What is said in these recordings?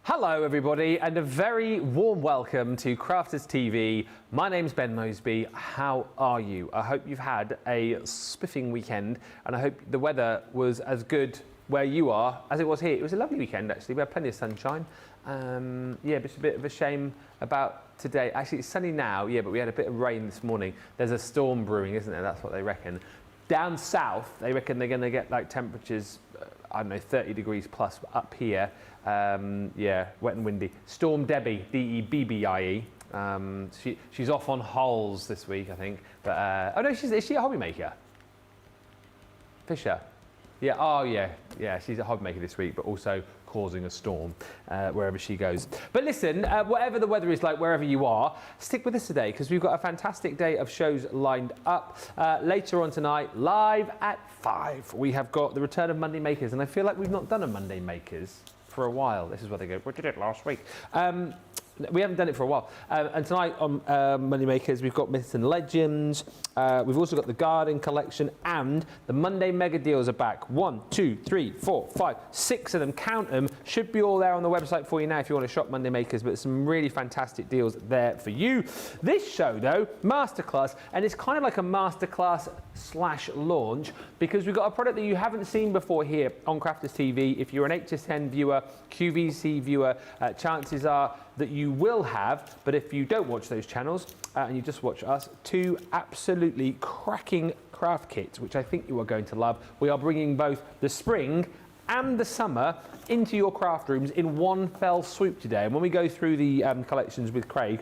Hello everybody and a very warm welcome to Crafters TV. My name's Ben Moseby. How are you? I hope you've had a spiffing weekend and I hope the weather was as good where you are as it was here. It was a lovely weekend actually. We had plenty of sunshine. Yeah, but it's a bit of a shame about today. Actually it's sunny now, yeah, but we had a bit of rain this morning. There's a storm brewing, isn't there? That's what they reckon. Down south, they reckon they're going to get like temperatures, I don't know, 30 degrees plus up here. Yeah, wet and windy. Storm Debbie, D-E-B-B-I-E. She's off on holes this week, I think. But oh no, is she a hobby maker? Fisher. Yeah. Oh yeah. Yeah. She's a hobby maker this week, but also causing a storm wherever she goes. But listen, whatever the weather is like wherever you are, stick with us today because we've got a fantastic day of shows lined up. Later on tonight, live at 5, we have got the return of Monday Makers, and I feel like we've not done a Monday Makers for a while. This is where they go, we did it last week. We haven't done it for a while. And tonight on Monday Makers, we've got Myths and Legends. We've also got the Garden Collection, and the Monday Mega Deals are back. 1, 2, 3, 4, 5, 6 of them. Count them. Should be all there on the website for you now if you want to shop Monday Makers, but some really fantastic deals there for you. This show, though, Masterclass, and it's kind of like a Masterclass / launch because we've got a product that you haven't seen before here on Crafters TV. If you're an HSN viewer, QVC viewer, chances are that you will have, but if you don't watch those channels and you just watch us, 2 absolutely cracking craft kits, which I think you are going to love. We are bringing both the spring and the summer into your craft rooms in one fell swoop today. And when we go through the collections with Craig,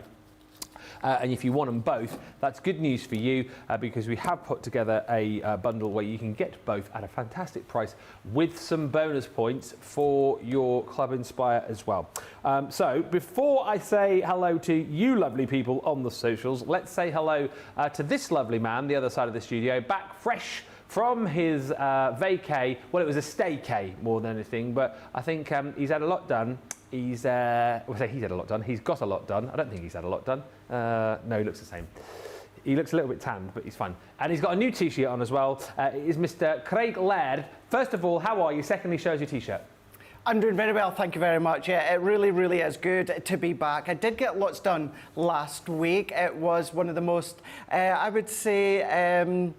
and if you want them both, that's good news for you because we have put together a bundle where you can get both at a fantastic price with some bonus points for your Club Inspire as well. So before I say hello to you lovely people on the socials, let's say hello to this lovely man, the other side of the studio, back fresh from his vacay. Well, it was a staycay more than anything, but I think he's had a lot done. He's he's had a lot done. He's got a lot done. I don't think he's had a lot done. No, he looks the same. He looks a little bit tanned, but he's fine. And he's got a new T-shirt on as well. It is Mr. Craig Laird. First of all, how are you? Secondly, shows your T-shirt. I'm doing very well, thank you very much. Yeah, it really, really is good to be back. I did get lots done last week. It was one of the most, I would say,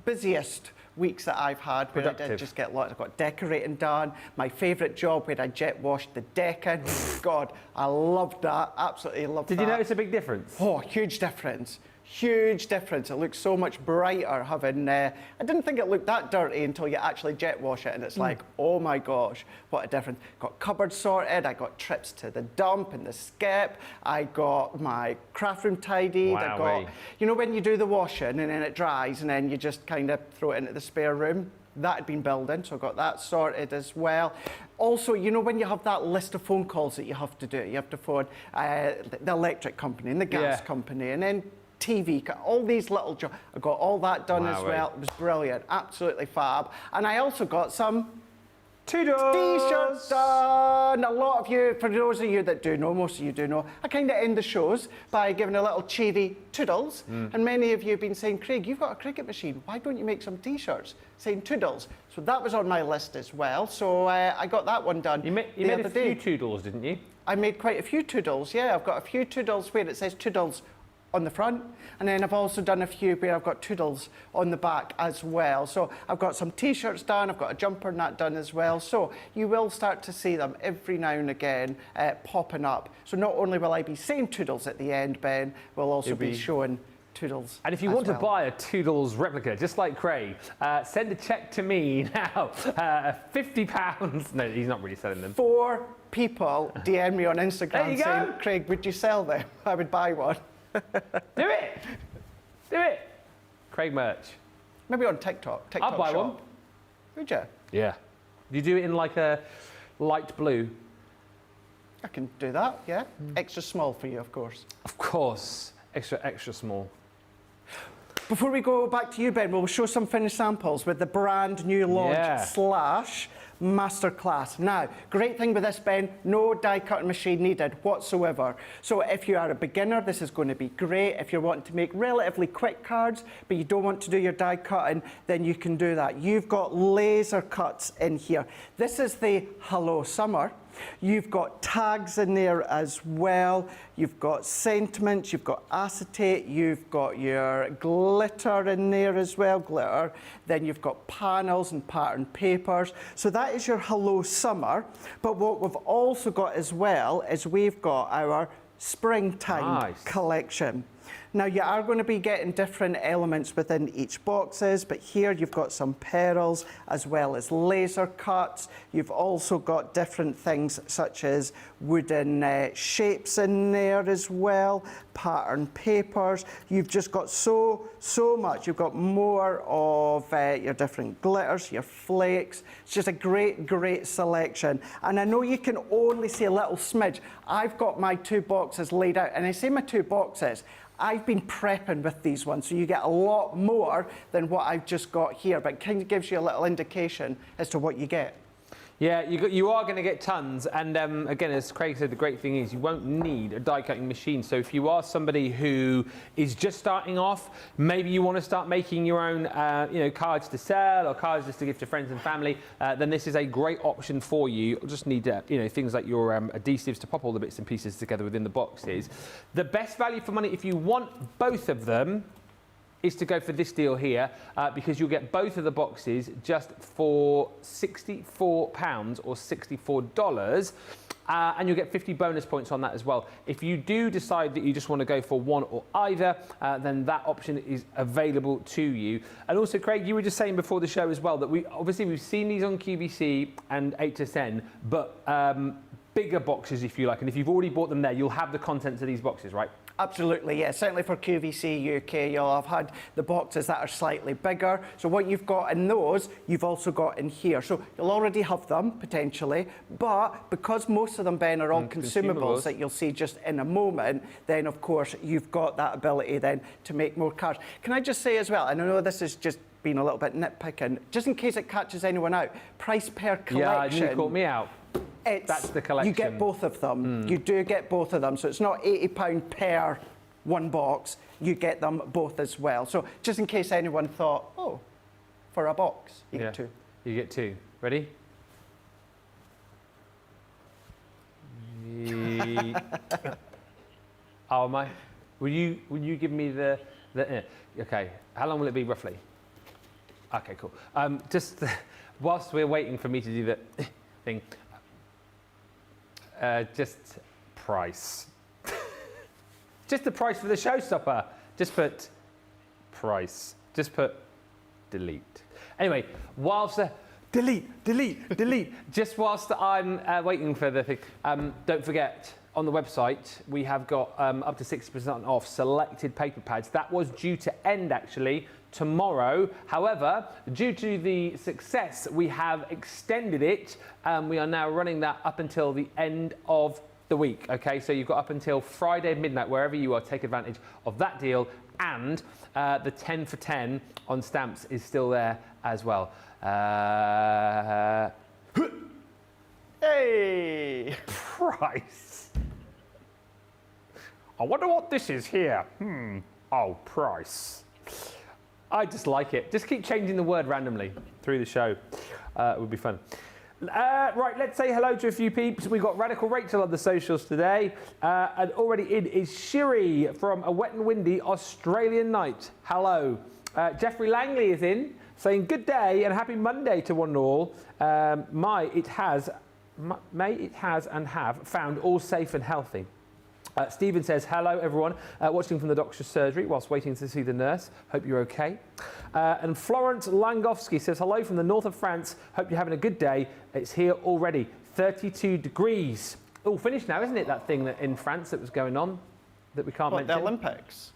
busiest weeks that I've had where Productive. I did just get lots. I got decorating done. My favourite job where I jet washed the decking. God, I loved that. Absolutely loved that. Did you notice a big difference? Oh, huge difference. Huge difference. It looks so much brighter having... I didn't think it looked that dirty until you actually jet wash it and it's like, oh my gosh, what a difference. Got cupboards sorted, I got trips to the dump and the skip, I got my craft room tidied, I got... You know when you do the washing and then it dries and then you just kind of throw it into the spare room? That had been building, so I got that sorted as well. Also, you know when you have that list of phone calls that you have to do, you have to phone the electric company and the gas company and then TV, all these little jobs. I got all that done as well. It was brilliant, absolutely fab. And I also got some T-shirts done. A lot of you, for those of you that do know, most of you do know, I kind of end the shows by giving a little cheery toodles. And many of you have been saying, Craig, you've got a cricket machine. Why don't you make some T-shirts saying toodles? So that was on my list as well. So I got that one done. You made a few toodles, didn't you? I made quite a few toodles, yeah. I've got a few toodles where it says toodles on the front, and then I've also done a few where I've got toodles on the back as well. So I've got some T-shirts done, I've got a jumper and that done as well. So you will start to see them every now and again popping up. So not only will I be saying toodles at the end, Ben, we'll also be showing toodles. And if you want to buy a Toodles replica, just like Craig, send a cheque to me now. £50. No, he's not really selling them. 4 people DM me on Instagram saying, Craig, would you sell them? I would buy one. Do it! Do it! Craig merch. Maybe on TikTok. I'll buy one. Would you? Yeah. You do it in like a light blue. I can do that, yeah. Extra small for you, of course. Of course. Extra small. Before we go back to you, Ben, we'll show some finished samples with the brand new launch / Masterclass. Now, great thing with this, Ben, no die cutting machine needed whatsoever. So if you are a beginner, this is going to be great. If you're wanting to make relatively quick cards, but you don't want to do your die cutting, then you can do that. You've got laser cuts in here. This is the Hello Summer. You've got tags in there as well. You've got sentiments, you've got acetate, you've got your glitter in there as well, glitter. Then you've got panels and pattern papers. So that is your Hello Summer. But what we've also got as well is we've got our springtime collection. Now, you are going to be getting different elements within each boxes, but here you've got some perils as well as laser cuts. You've also got different things such as wooden shapes in there as well, pattern papers. You've just got so much. You've got more of your different glitters, your flakes. It's just a great selection. And I know you can only see a little smidge. I've got my 2 boxes laid out, and I say my 2 boxes. I've been prepping with these ones, so you get a lot more than what I've just got here, but it kind of gives you a little indication as to what you get. Yeah, you are going to get tons, and again, as Craig said, the great thing is you won't need a die-cutting machine. So if you are somebody who is just starting off, maybe you want to start making your own, cards to sell or cards just to give to friends and family, then this is a great option for you. You'll just need, things like your adhesives to pop all the bits and pieces together within the boxes. The best value for money, if you want both of them, is to go for this deal here because you'll get both of the boxes just for £64 or $64 and you'll get 50 bonus points on that as well. If you do decide that you just want to go for one or either, then that option is available to you. And also, Craig, you were just saying before the show as well that we've seen these on QVC and HSN, but bigger boxes if you like, and if you've already bought them there, you'll have the contents of these boxes, right? Absolutely, yeah. Certainly for QVC UK, you'll have had the boxes that are slightly bigger. So what you've got in those, you've also got in here. So you'll already have them, potentially. But because most of them, Ben, are all consumables that you'll see just in a moment, then, of course, you've got that ability then to make more cards. Can I just say as well, and I know this is just being a little bit nitpicking, just in case it catches anyone out, price per collection. Yeah, you caught me out. That's the collection. You get both of them. You do get both of them. So it's not £80 per one box. You get them both as well. So just in case anyone thought, oh, for a box, you get 2. You get 2. Ready? Oh, am I? Will you give me the okay. How long will it be roughly? Okay, cool. Just whilst we're waiting for me to do the thing. Just price. Just the price for the showstopper. Just put price. Just put delete. Anyway, whilst delete. Just whilst I'm waiting for the thing, don't forget, on the website, we have got up to 60% off selected paper pads. That was due to end, actually, tomorrow. However, due to the success, we have extended it. We are now running that up until the end of the week. Okay, so you've got up until Friday midnight, wherever you are, take advantage of that deal. And the 10 for 10 on stamps is still there as well. Hey! Price. I wonder what this is here. Oh, price. I just like it. Just keep changing the word randomly through the show. It would be fun. Right, let's say hello to a few peeps. We've got Radical Rachel on the socials today. And already in is Shiri from a wet and windy Australian night. Hello. Jeffrey Langley is in, saying good day and happy Monday to one and all. May it has and have found all safe and healthy. Stephen says, hello everyone, watching from the doctor's surgery whilst waiting to see the nurse. Hope you're okay. And Florence Langowski says, hello from the north of France. Hope you're having a good day. It's here already, 32 degrees. All finished now, isn't it, that thing that in France that was going on that we can't mention? The Olympics?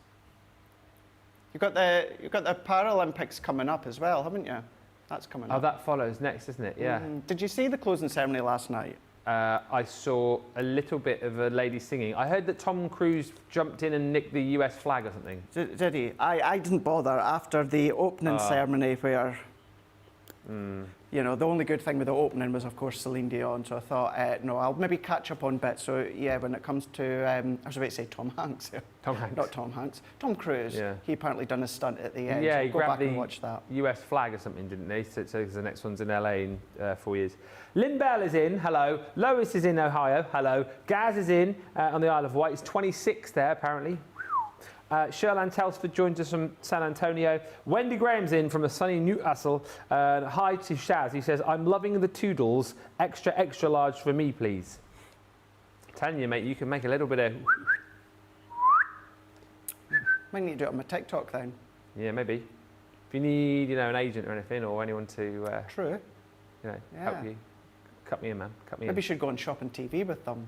You've got the Paralympics coming up as well, haven't you? That's coming up. Oh, that follows next, isn't it? Yeah. Did you see the closing ceremony last night? I saw a little bit of a lady singing. I heard that Tom Cruise jumped in and nicked the US flag or something. Did he? I didn't bother after the opening ceremony where, you know, the only good thing with the opening was, of course, Celine Dion. So I thought, no, I'll maybe catch up on bits. So, yeah, when it comes to, I was about to say Tom Hanks. Tom Hanks. Not Tom Hanks. Tom Cruise. Yeah. He apparently done a stunt at the end. Yeah, so he go grabbed back the and watch that. US flag or something, didn't he? So the next one's in LA in 4 years. Lynn Bell is in, hello. Lois is in Ohio, hello. Gaz is in on the Isle of Wight. It's 26 there, apparently. Sherlan Telsford joins us from San Antonio. Wendy Graham's in from a sunny Newcastle. Hi to Shaz. He says, I'm loving the toodles. Extra, extra large for me, please. I'm telling you, mate, you can make a little bit of... Might need to do it on my TikTok then. Yeah, maybe. If you need, an agent or anything, or anyone to, True. help you, cut me in, man. Cut me in. Maybe you should go on Shopping TV with them.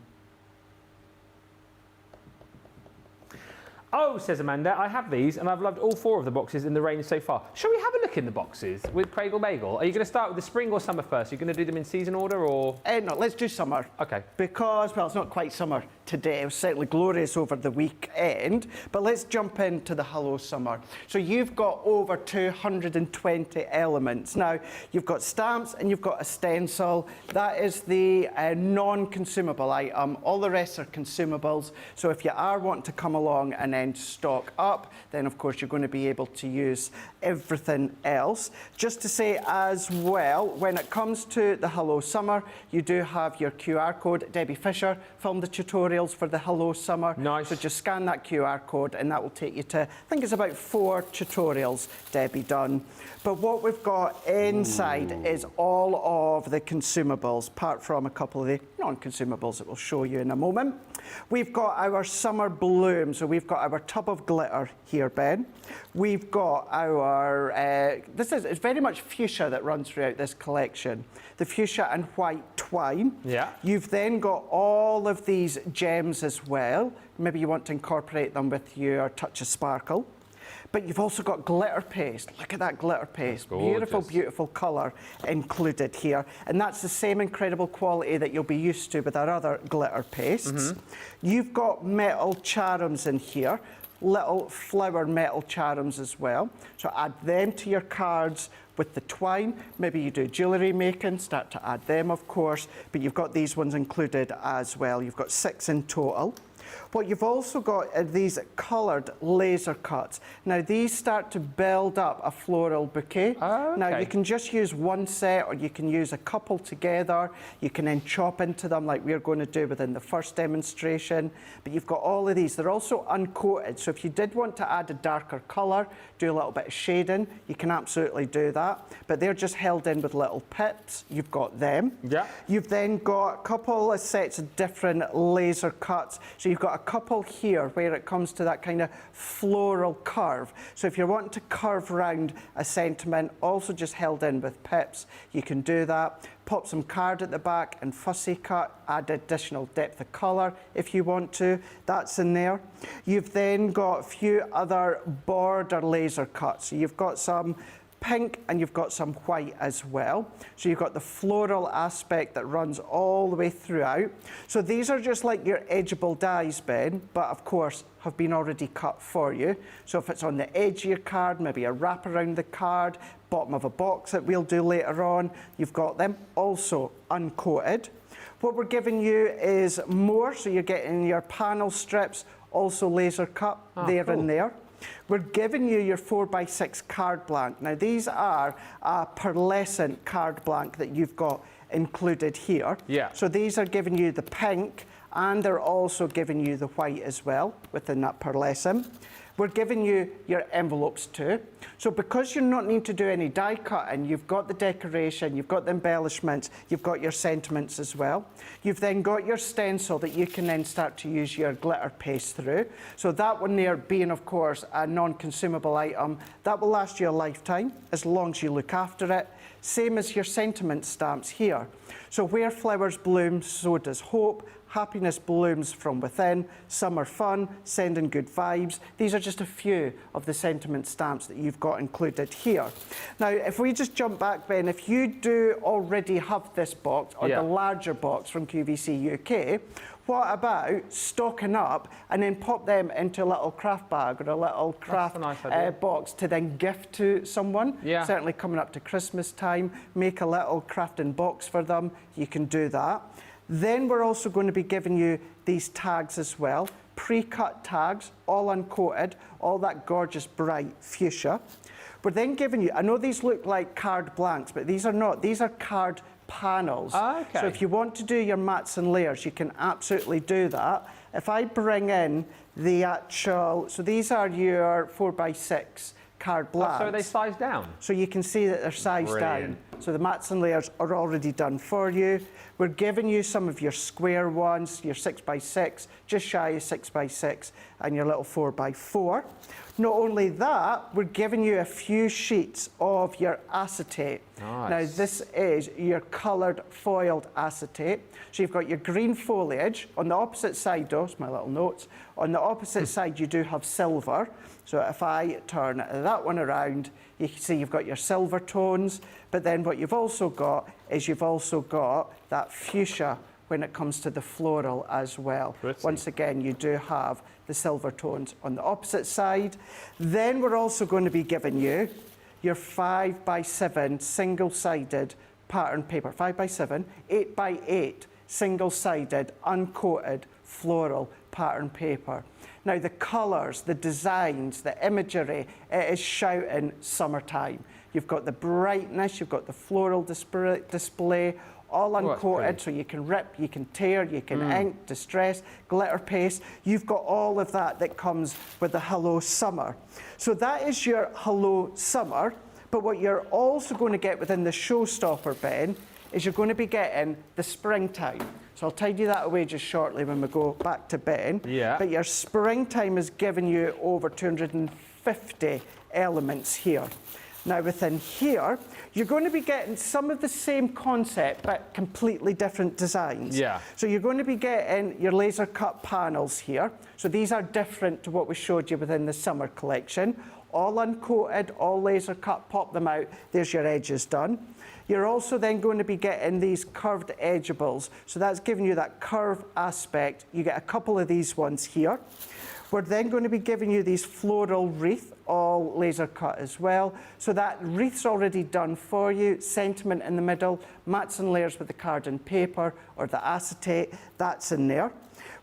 Oh, says Amanda, I have these and I've loved all 4 of the boxes in the range so far. Shall we have a look in the boxes with Craig or Bagel? Are you going to start with the spring or summer first? Are you going to do them in season order or? No, let's do summer. Okay. Because, well, it's not quite summer today. It was certainly glorious over the weekend. But let's jump into the Hello Summer. So you've got over 220 elements. Now, you've got stamps and you've got a stencil. That is the non-consumable item. All the rest are consumables. So if you are wanting to come along and then stock up, then of course you're going to be able to use everything else. Just to say as well, when it comes to the Hello Summer, you do have your QR code. Debbie Fisher filmed the tutorials for the Hello Summer. Nice. So just scan that QR code and that will take you to, I think it's about 4 tutorials Debbie done. But what we've got inside is all of the consumables, apart from a couple of the non-consumables that we'll show you in a moment. We've got our summer bloom, so we've got our tub of glitter here, Ben. We've got our, it's very much fuchsia that runs throughout this collection. The fuchsia and white twine. Yeah. You've then got all of these gems as well. Maybe you want to incorporate them with your touch of sparkle. But you've also got glitter paste. Look at that glitter paste. Beautiful, beautiful colour included here. And that's the same incredible quality that you'll be used to with our other glitter pastes. You've got metal charms in here, little flower metal charms as well. So add them to your cards with the twine. Maybe you do jewellery making, start to add them, of course. But you've got these ones included as well. You've got 6 in total. What you've also got are these coloured laser cuts. Now, these start to build up a floral bouquet. Oh, okay. Now, you can just use one set or you can use a couple together. You can then chop into them like we're going to do within the first demonstration. But you've got all of these. They're also uncoated. So if you did want to add a darker colour, do a little bit of shading, you can absolutely do that. But they're just held in with little pips. You've got them. Yeah. You've then got a couple of sets of different laser cuts. So you've got a couple here where it comes to that kind of floral curve. So if you're wanting to curve around a sentiment, also just held in with pips, you can do that. Pop some card at the back and fussy cut, add additional depth of colour if you want to. That's in there. You've then got a few other border laser cuts. So you've got some pink and you've got some white as well. So you've got the floral aspect that runs all the way throughout. So these are just like your edgeable dies, Ben, but of course have been already cut for you. So if it's on the edge of your card, maybe a wrap around the card, bottom of a box that we'll do later on, you've got them also uncoated. What we're giving you is more, so you're getting your panel strips, also laser cut there and there. We're giving you your 4x6 card blank. Now, these are a pearlescent card blank that you've got included here. Yeah. So these are giving you the pink, and they're also giving you the white as well within that pearlescent. We're giving you your envelopes too. So because you're not needing to do any die cutting, you've got the decoration, you've got the embellishments, you've got your sentiments as well. You've then got your stencil that you can then start to use your glitter paste through. So that one there being, of course, a non-consumable item, that will last you a lifetime as long as you look after it. Same as your sentiment stamps here. So where flowers bloom, so does hope. Happiness blooms from within, summer fun, sending good vibes. These are just a few of the sentiment stamps that you've got included here. Now, if we just jump back, Ben, if you do already have this box, or the larger box from QVC UK, what about stocking up and then pop them into a little craft bag or a little craft box to then gift to someone? Yeah. Certainly coming up to Christmas time, make a little crafting box for them. You can do that. Then we're also going to be giving you these tags as well, pre-cut tags, all uncoated, all that gorgeous bright fuchsia. We're then giving you, I know these look like card blanks, but these are not, these are card panels. Okay. So if you want to do your mats and layers, you can absolutely do that. If I bring in the actual, so these are your 4x6 card blanks. So are they sized down? So you can see that they're sized down. So the mats and layers are already done for you. We're giving you some of your square ones, your 6x6, just shy of 6x6, and your little 4x4. Not only that, we're giving you a few sheets of your acetate. Nice. Now, this is your coloured foiled acetate. So you've got your green foliage. On the opposite side, though, it's my little notes, on the opposite side you do have silver. So if I turn that one around, you can see you've got your silver tones, but then what you've also got is you've also got that fuchsia when it comes to the floral as well. Pretty. Once again, you do have the silver tones on the opposite side. Then we're also going to be giving you your 5x7 single-sided pattern paper. 5x7, 8x8 single-sided, uncoated floral pattern paper. Now the colours, the designs, the imagery, it is shouting summertime. You've got the brightness, you've got the floral display, all uncoated, so you can rip, you can tear, you can ink, distress, glitter paste. You've got all of that that comes with the Hello Summer. So that is your Hello Summer, but what you're also going to get within the showstopper, Ben, is you're going to be getting the springtime. So I'll tidy that away just shortly when we go back to Ben. Yeah. But your springtime is giving you over 250 elements here. Now within here, you're going to be getting some of the same concept, but completely different designs. Yeah. So you're going to be getting your laser cut panels here. So these are different to what we showed you within the summer collection. All uncoated, all laser cut, pop them out, there's your edges done. You're also then going to be getting these curved edgeables. So that's giving you that curve aspect. You get a couple of these ones here. We're then going to be giving you these floral wreath, all laser cut as well. So that wreath's already done for you. Sentiment in the middle, mats and layers with the card and paper or the acetate, that's in there.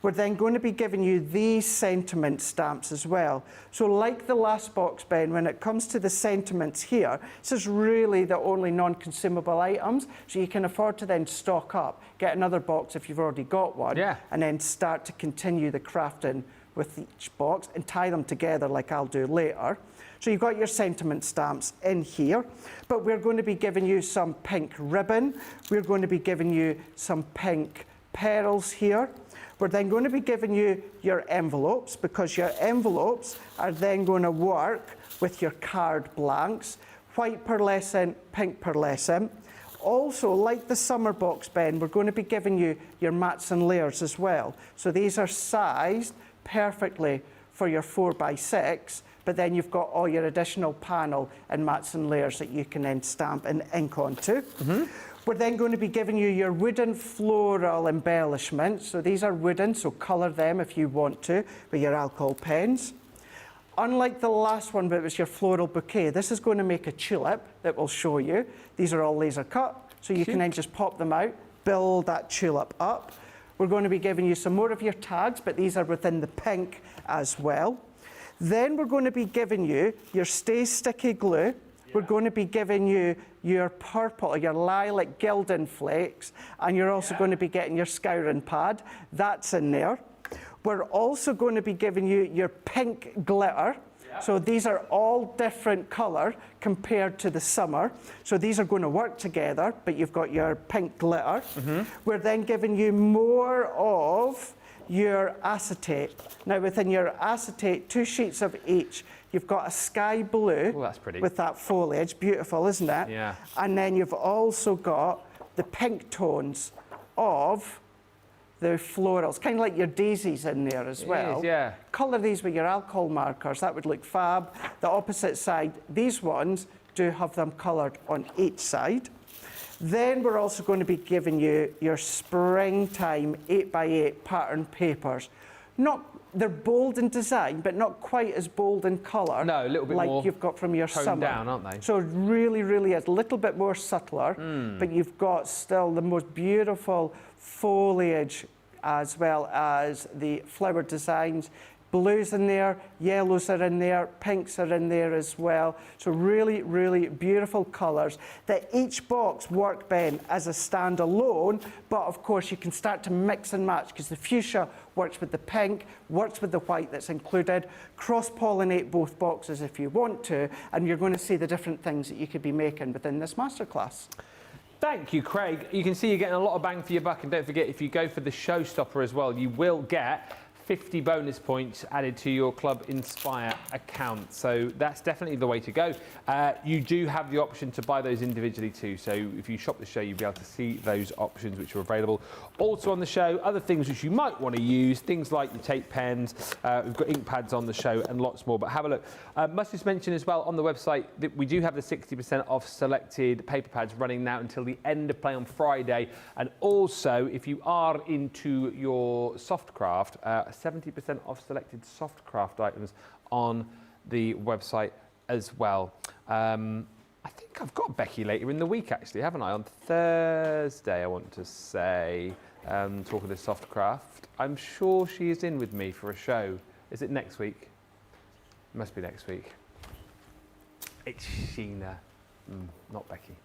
We're then going to be giving you these sentiment stamps as well. So like the last box, Ben, when it comes to the sentiments here, this is really the only non-consumable items, so you can afford to then stock up, get another box if you've already got one, and then start to continue the crafting with each box and tie them together like I'll do later. So you've got your sentiment stamps in here, but we're going to be giving you some pink ribbon. We're going to be giving you some pink pearls here. We're then going to be giving you your envelopes, because your envelopes are then going to work with your card blanks, white pearlescent, pink pearlescent. Also, like the summer box, Ben, we're going to be giving you your mats and layers as well. So these are sized perfectly for your 4x6, but then you've got all your additional panel and mats and layers that you can then stamp and ink onto. We're then going to be giving you your wooden floral embellishments. So these are wooden, so colour them if you want to with your alcohol pens. Unlike the last one, but it was your floral bouquet, this is going to make a tulip that we'll show you. These are all laser cut, so you can then just pop them out, build that tulip up. We're going to be giving you some more of your tags, but these are within the pink as well. Then we're going to be giving you your Stay Sticky glue. We're going to be giving you your purple, or your lilac gilding flakes, and you're also going to be getting your scouring pad. That's in there. We're also going to be giving you your pink glitter. So these are all different colour compared to the summer. So these are going to work together, but you've got your pink glitter. We're then giving you more of your acetate. Now within your acetate, 2 sheets of each. You've got a sky blue that's pretty. with that foliage. Beautiful, isn't it? Yeah. And then you've also got the pink tones of the florals, kind of like your daisies in there as well. It is, yeah. Colour these with your alcohol markers, that would look fab. The opposite side, these ones do have them coloured on each side. Then we're also going to be giving you your springtime 8x8 pattern papers. They're bold in design, but not quite as bold in colour. No, a little bit like more you've got from your toned summer. down, aren't they? So it really, really is a little bit more subtler, but you've got still the most beautiful foliage as well as the flower designs, Blues in there, yellows are in there, pinks are in there as well. So really, really beautiful colours that each box work, Ben, as a standalone, but of course you can start to mix and match because the fuchsia works with the pink, works with the white that's included, cross-pollinate both boxes if you want to, and you're going to see the different things that you could be making within this masterclass. Thank you, Craig. You can see you're getting a lot of bang for your buck, and don't forget, if you go for the showstopper as well, you will get 50 bonus points added to your Club Inspire account. So that's definitely the way to go. You do have the option to buy those individually too. So if you shop the show, you'll be able to see those options which are available. Also on the show, other things which you might want to use, things like your tape pens, we've got ink pads on the show and lots more, but have a look. Must just mention as well on the website that we do have the 60% off selected paper pads running now until the end of play on Friday. And also, if you are into your soft craft, 70% off selected soft craft items on the website as well. I think I've got Becky later in the week, actually, haven't I? On Thursday, I want to say, talking to soft craft. I'm sure she is in with me for a show. Is it next week? It must be next week. It's Sheena, not Becky.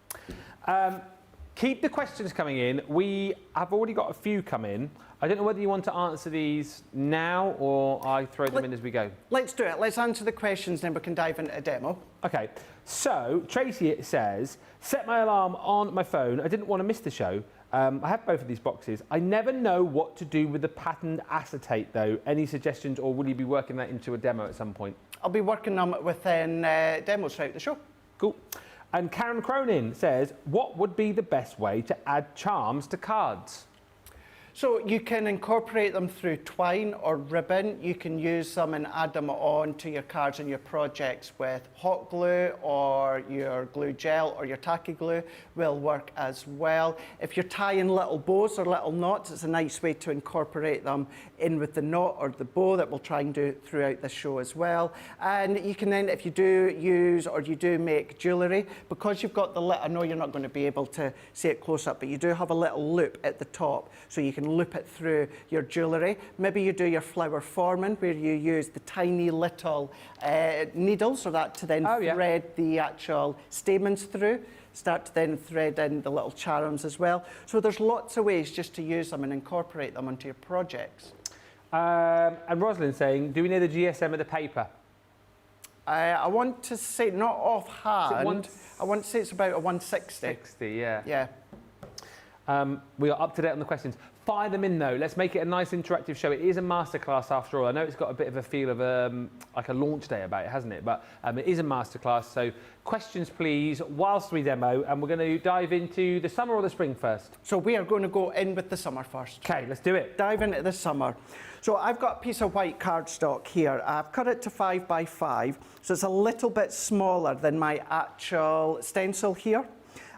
Keep the questions coming in. We have already got a few come in. I don't know whether you want to answer these now or I throw them in as we go. Let's do it. Let's answer the questions, then we can dive into a demo. Okay, so Tracy says, set my alarm on my phone. I didn't want to miss the show. I have both of these boxes. I never know what to do with the patterned acetate though. Any suggestions, or will you be working that into a demo at some point? I'll be working them within demos throughout the show. Cool. And Karen Cronin says, what would be the best way to add charms to cards? So you can incorporate them through twine or ribbon. You can use them and add them on to your cards and your projects with hot glue, or your glue gel or your tacky glue will work as well. If you're tying little bows or little knots, it's a nice way to incorporate them in with the knot or the bow that we'll try and do throughout the show as well. And you can then, if you do use or you do make jewellery, because you've got the little, I know you're not going to be able to see it close up, but you do have a little loop at the top, so you can loop it through your jewellery. Maybe you do your flower forming where you use the tiny little needles so that to then thread the actual stamens through. Start to then thread in the little charms as well. So there's lots of ways just to use them and incorporate them onto your projects. And Rosalind's saying, do we know the GSM of the paper? I want to say, not offhand, I want to say it's about a 160. 60, yeah. Yeah. We are up to date on the questions. Fire them in though. Let's make it a nice interactive show. It is a masterclass after all. I know it's got a bit of a feel of like a launch day about it, hasn't it? But it is a masterclass. So questions, please, whilst we demo. And we're going to dive into the summer or the spring first. So we are going to go in with the summer first. Okay, let's do it. Dive into the summer. So I've got a piece of white cardstock here. I've cut it to 5 by 5, so it's a little bit smaller than my actual stencil here.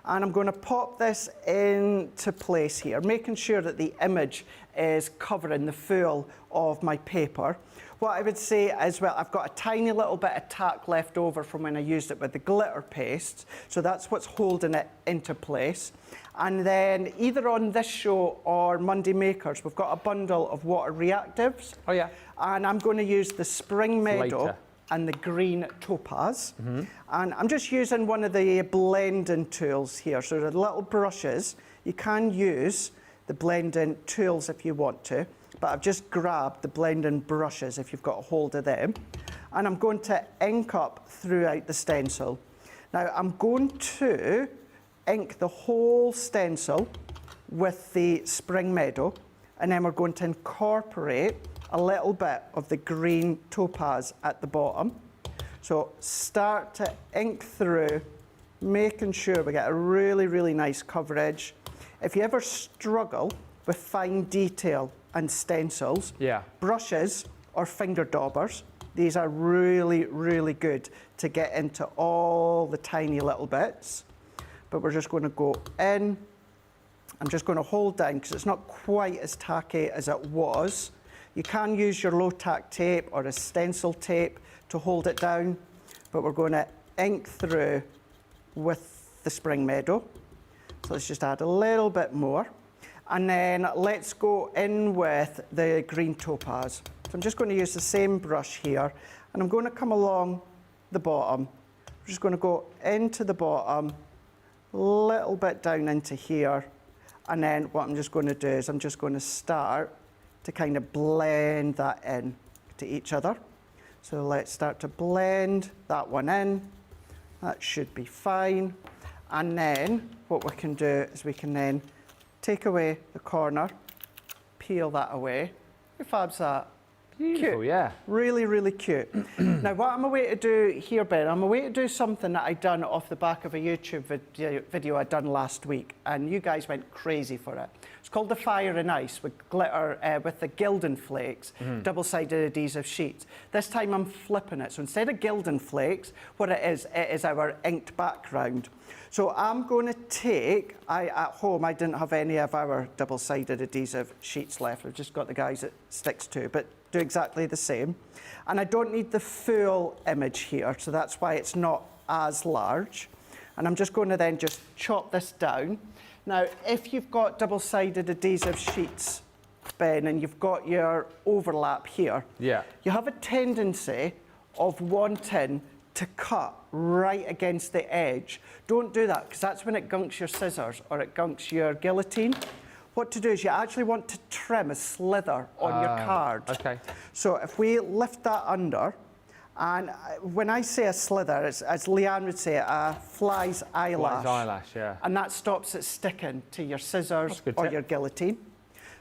And I'm going to pop this into place here, making sure that the image is covering the full of my paper. What I would say as well, I've got a tiny little bit of tack left over from when I used it with the glitter paste, so that's what's holding it into place. And then either on this show or Monday Makers, we've got a bundle of water reactives. Oh yeah. And I'm going to use the Spring Meadow Later. and the green topaz. And I'm just using one of the blending tools here. So the little brushes, you can use the blending tools if you want to, but I've just grabbed the blending brushes if you've got a hold of them. And I'm going to ink up throughout the stencil. Now I'm going to ink the whole stencil with the Spring Meadow, and then we're going to incorporate a little bit of the green topaz at the bottom. So start to ink through, making sure we get a really, really nice coverage. If you ever struggle with fine detail and stencils, brushes or finger daubers, these are really, really good to get into all the tiny little bits. But we're just going to go in. I'm just going to hold down because it's not quite as tacky as it was. You can use your low tack tape or a stencil tape to hold it down, but we're going to ink through with the Spring Meadow. So let's just add a little bit more. And then let's go in with the green topaz. So I'm just going to use the same brush here, and I'm going to come along the bottom. I'm just going to go into the bottom, a little bit down into here, and then what I'm just going to do is I'm just going to start to kind of blend that in to each other. So let's start to blend that one in. That should be fine. And then what we can do is we can then take away the corner, peel that away. How fab's that? Beautiful, Cute. yeah. Really, really cute. Now, what I'm away to do here, Ben, I'm away to do something that I done off the back of a YouTube video I done last week, and you guys went crazy for it. It's called the Fire and Ice with glitter, with the Gildan Flakes, double-sided adhesive sheets. This time I'm flipping it. So instead of Gildan Flakes, what it is our inked background. So I'm going to take, at home I didn't have any of our double-sided adhesive sheets left. I've just got the guys it sticks to, but do exactly the same. And I don't need the full image here, so that's why it's not as large. And I'm just going to then just chop this down. Now, if you've got double-sided adhesive sheets, Ben, and you've got your overlap here, Yeah. you have a tendency of wanting to cut right against the edge. Don't do that, because that's when it gunks your scissors or it gunks your guillotine. What to do is you actually want to trim a slither on your card. Okay. So if we lift that under, and when I say a slither, it's, as Leanne would say, a fly's eyelash. Fly's eyelash, yeah. And that stops it sticking to your scissors Good or tip. your guillotine.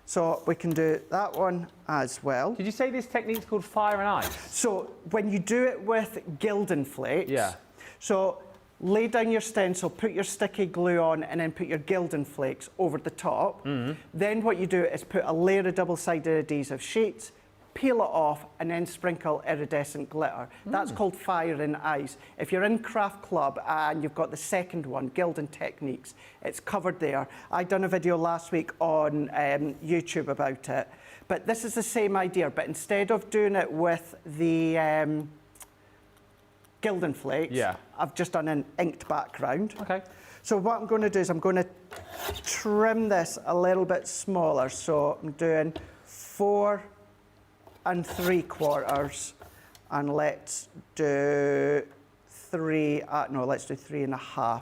So we can do that one as well. Did you say this technique's called fire and ice? So when you do it with Gildan Flakes, Yeah. so lay down your stencil, put your sticky glue on, and then put your Gildan Flakes over the top. Then what you do is put a layer of double-sided adhesive sheets, peel it off, and then sprinkle iridescent glitter. That's called Fire and Ice. If you're in Craft Club and you've got the second one, Gildan Techniques, it's covered there. I done a video last week on YouTube about it. But this is the same idea, but instead of doing it with the Gildan Flakes, Yeah. I've just done an inked background. Okay. So what I'm going to do is I'm going to trim this a little bit smaller. So I'm doing 4 3/4, and let's do 3. No, let's do 3 1/2.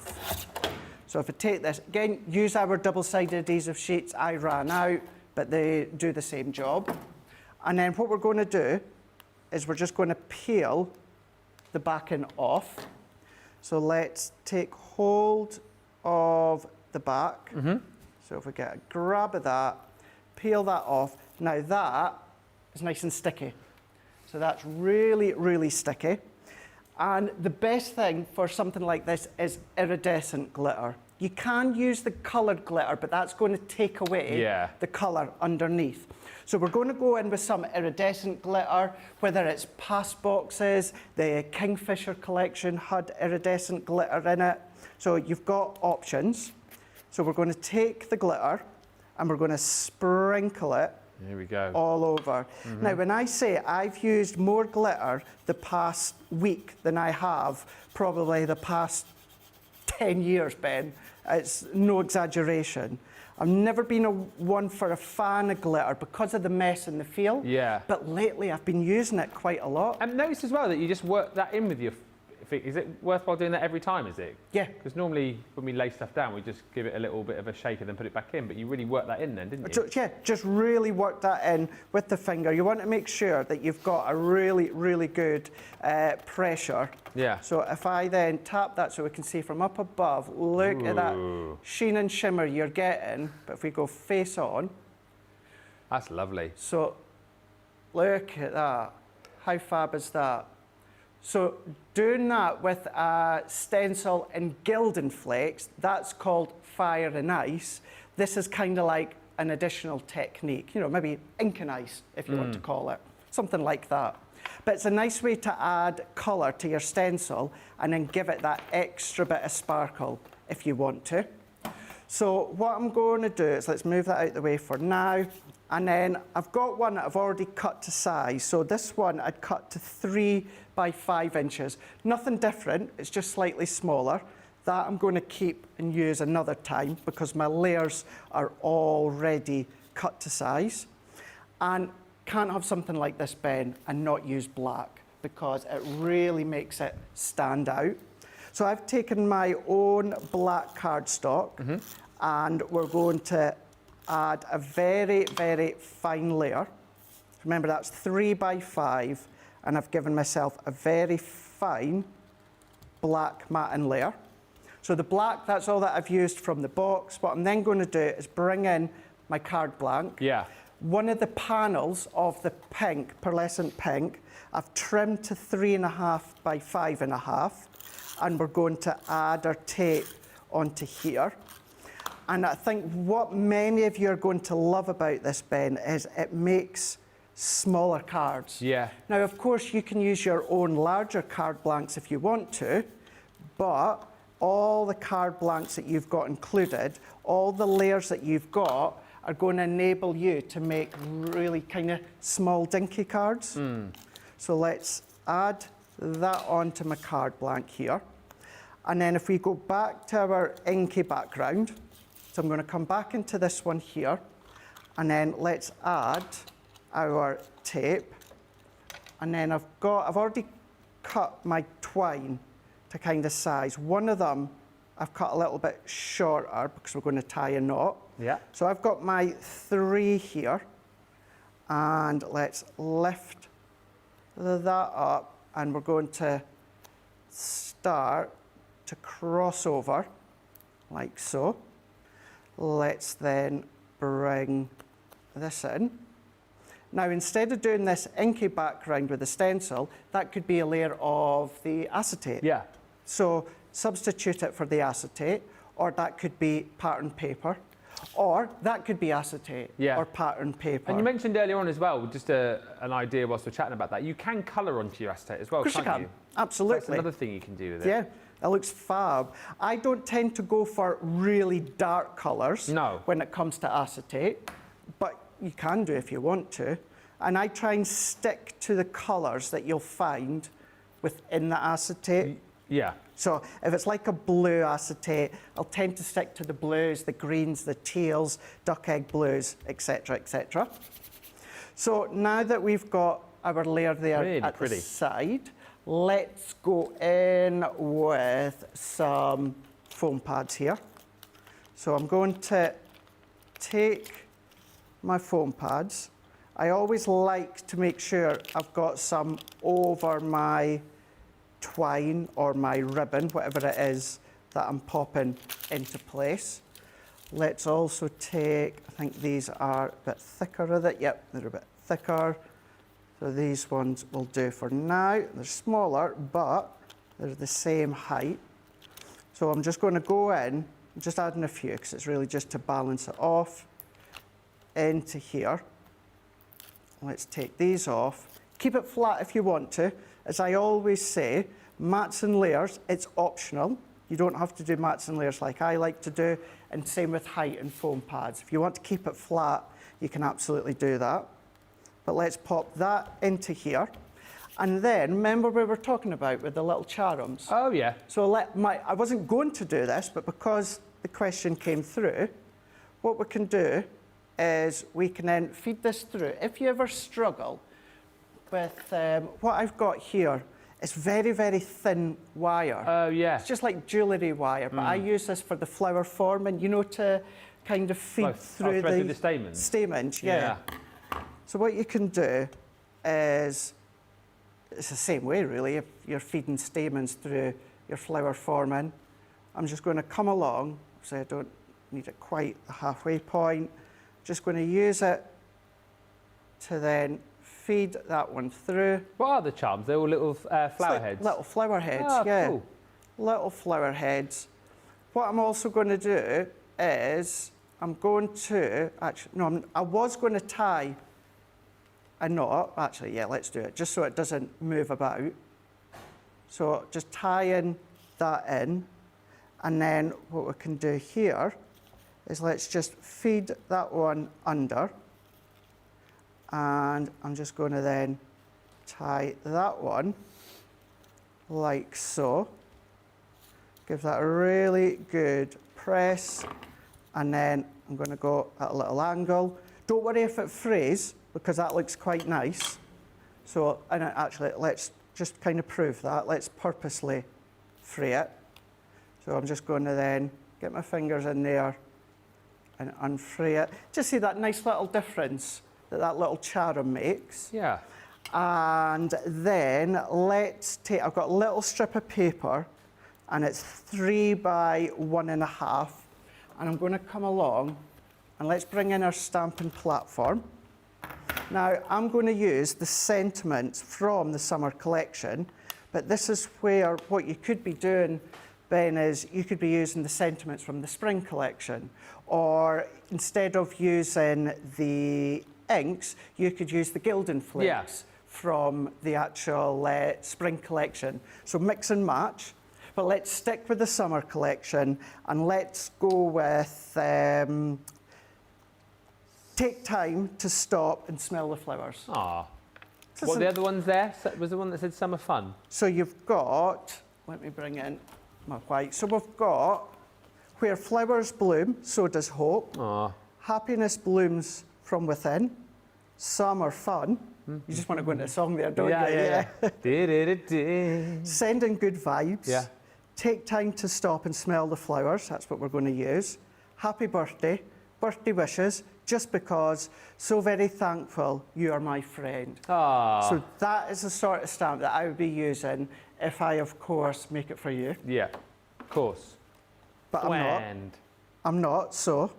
So if I take this again, use our double-sided adhesive sheets. I ran out, but they do the same job. And then what we're going to do is we're just going to peel the backing off. So let's take hold of the back. So if we get a grab of that, peel that off. Now that is nice and sticky. So that's really, really sticky. And the best thing for something like this is iridescent glitter. You can use the coloured glitter, but that's going to take away the colour underneath. So we're going to go in with some iridescent glitter, whether it's past boxes, the Kingfisher collection had iridescent glitter in it. So you've got options. So we're going to take the glitter and we're going to sprinkle it Here we go. all over. Now, when I say I've used more glitter the past week than I have probably the past 10 years, Ben, it's no exaggeration. I've never been one for a fan of glitter because of the mess in the feel. Yeah. But lately I've been using it quite a lot. And notice as well that you just work that in with your. Is it worthwhile doing that every time? Is it? Yeah. Because normally when we lay stuff down, we just give it a little bit of a shake and then put it back in. But you really work that in then, didn't you? Yeah, just really work that in with the finger. You want to make sure that you've got a really, really good pressure. Yeah. So if I then tap that so we can see from up above, look at that sheen and shimmer you're getting. But if we go face on. That's lovely. So look at that. How fab is that? So doing that with a stencil in Gildan Flakes, that's called Fire and Ice. This is kind of like an additional technique, you know, maybe ink and ice, if you want to call it, something like that. But it's a nice way to add colour to your stencil and then give it that extra bit of sparkle if you want to. So what I'm going to do is, let's move that out the way for now. And then I've got one that I've already cut to size. So this one I'd cut to 3 by 5 inches. Nothing different, it's just slightly smaller. That I'm going to keep and use another time because my layers are already cut to size. And can't have something like this, Ben, and not use black because it really makes it stand out. So I've taken my own black cardstock and we're going to add a very, very fine layer. Remember, that's 3 by 5, and I've given myself a very fine black matting layer. So the black, that's all that I've used from the box. What I'm then going to do is bring in my card blank. Yeah. One of the panels of the pink, pearlescent pink, I've trimmed to 3.5 by 5.5, and we're going to add our tape onto here. And I think what many of you are going to love about this, Ben, is it makes smaller cards. Yeah. Now, of course, you can use your own larger card blanks if you want to, but all the card blanks that you've got included, all the layers that you've got, are going to enable you to make really kind of small dinky cards. So let's add that onto my card blank here. And then if we go back to our inky background, so I'm going to come back into this one here, and then let's add our tape. And then I've already cut my twine to kind of size. One of them I've cut a little bit shorter because we're going to tie a knot. Yeah. So I've got my 3 here, and let's lift that up, and we're going to start to cross over like so. Let's then bring this in. Now, instead of doing this inky background with the stencil, that could be a layer of the acetate. Yeah. So substitute it for the acetate, or that could be pattern paper, or that could be acetate or pattern paper. And you mentioned earlier on as well, just an idea whilst we're chatting about that, you can colour onto your acetate as well, Of course can't you you? can. Absolutely. That's another thing you can do with it. Yeah, it looks fab. I don't tend to go for really dark colours when it comes to acetate, but you can do if you want to. And I try and stick to the colours that you'll find within the acetate. Yeah. So if it's like a blue acetate, I'll tend to stick to the blues, the greens, the teals, duck egg blues, etc., etc. So now that we've got our layer there at the side, let's go in with some foam pads here. So I'm going to take my foam pads. I always like to make sure I've got some over my twine or my ribbon, whatever it is that I'm popping into place. Let's also take, I think these are a bit thicker with it. Yep, they're a bit thicker. So these ones will do for now. They're smaller, but they're the same height. So I'm just going to go in, just adding a few, because it's really just to balance it off into here. Let's take these off. Keep it flat if you want to. As I always say, mats and layers, it's optional. You don't have to do mats and layers like I like to do, and same with height and foam pads. If you want to keep it flat, you can absolutely do that. But let's pop that into here. And then, remember we were talking about with the little charms? Oh, yeah. So I wasn't going to do this, but because the question came through, what we can do is we can then feed this through. If you ever struggle with what I've got here, it's very, very thin wire. Oh, yeah. It's just like jewellery wire, but I use this for the flower forming, you know, to kind of feed through the stamens. Stamens, yeah. So what you can do is, it's the same way really, if you're feeding stamens through your flower forming. I'm just going to come along, so I don't need it quite the halfway point. Just going to use it to then feed that one through. What are the charms? They're all little flower heads? Little flower heads, yeah. Cool. Little flower heads. What I'm also going to do is, I'm going to, I was going to tie a knot. Actually, yeah, let's do it, just so it doesn't move about. So just tying that in, and then what we can do here is let's just feed that one under, and I'm just going to then tie that one like so. Give that a really good press, and then I'm going to go at a little angle. Don't worry if it frays, because that looks quite nice. So, and actually, let's just kind of prove that. Let's purposely free it. So I'm just going to then get my fingers in there and unfree it. Just see that nice little difference that that little charm makes. Yeah. And then let's take, I've got a little strip of paper and it's 3 by 1.5. And I'm going to come along and let's bring in our stamping platform. Now, I'm going to use the sentiments from the summer collection, but this is where what you could be doing, Ben, is you could be using the sentiments from the spring collection, or instead of using the inks, you could use the Gildan flakes from the actual spring collection. So mix and match, but let's stick with the summer collection and let's go with take time to stop and smell the flowers. Ah. What were the other ones there? Was the one that said summer fun? So you've got, let me bring in my white. So we've got where flowers bloom, so does hope. Ah. Happiness blooms from within. Summer fun. You just want to go into a song there, don't you? Yeah. Sending good vibes. Yeah. Take time to stop and smell the flowers. That's what we're going to use. Happy birthday. Birthday wishes. Just because, so very thankful you are my friend. Ah. So that is the sort of stamp that I would be using if I, of course, make it for you. Yeah, of course. But Bland. I'm not, so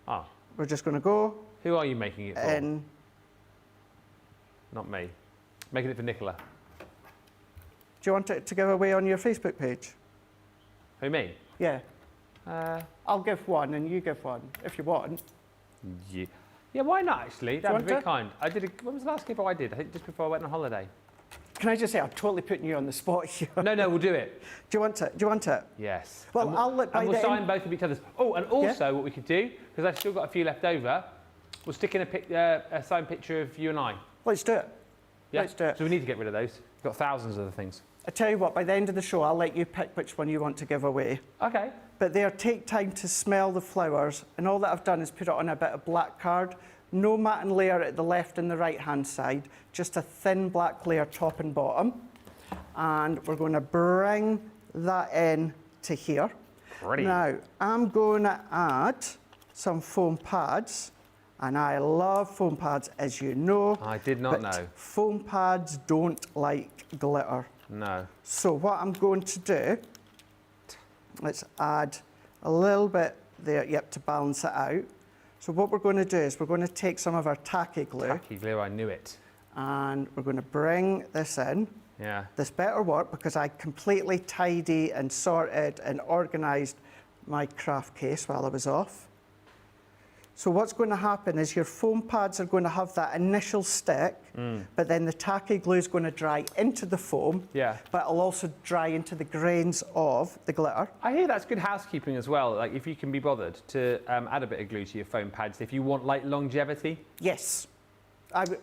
Ah. we're just going to go Who are you making it for? in. Not me. Making it for Nicola. Do you want it to give away on your Facebook page? Who, me? Yeah. I'll give one and you give one, if you want. Yeah. Yeah, why not actually? That would be want very kind. I did. When was the last gift I did? I think just before I went on holiday. Can I just say, I'm totally putting you on the spot here. No, we'll do it. Do you want it? Do you want it? Yes. Well, and I'll let by and we'll the sign end- both of each other's. Oh, and also what we could do, because I've still got a few left over, we'll stick in a signed picture of you and I. Let's do it. Yeah? Let's do it. So we need to get rid of those. We've got thousands of the things. I tell you what, by the end of the show, I'll let you pick which one you want to give away. Okay. But there, take time to smell the flowers. And all that I've done is put it on a bit of black card. No matte layer at the left and the right-hand side. Just a thin black layer top and bottom. And we're going to bring that in to here. Pretty. Now, I'm going to add some foam pads. And I love foam pads, as you know. I did not but know. Foam pads don't like glitter. No. So what I'm going to do, let's add a little bit there, to balance it out. So what we're going to do is we're going to take some of our tacky glue Tacky glue, I knew it. and we're going to bring this in. Yeah. This better work because I completely tidy and sorted and organised my craft case while I was off. So what's going to happen is your foam pads are going to have that initial stick, but then the tacky glue is going to dry into the foam, Yeah. but it'll also dry into the grains of the glitter. I hear that's good housekeeping as well. Like if you can be bothered to add a bit of glue to your foam pads if you want like longevity. Yes,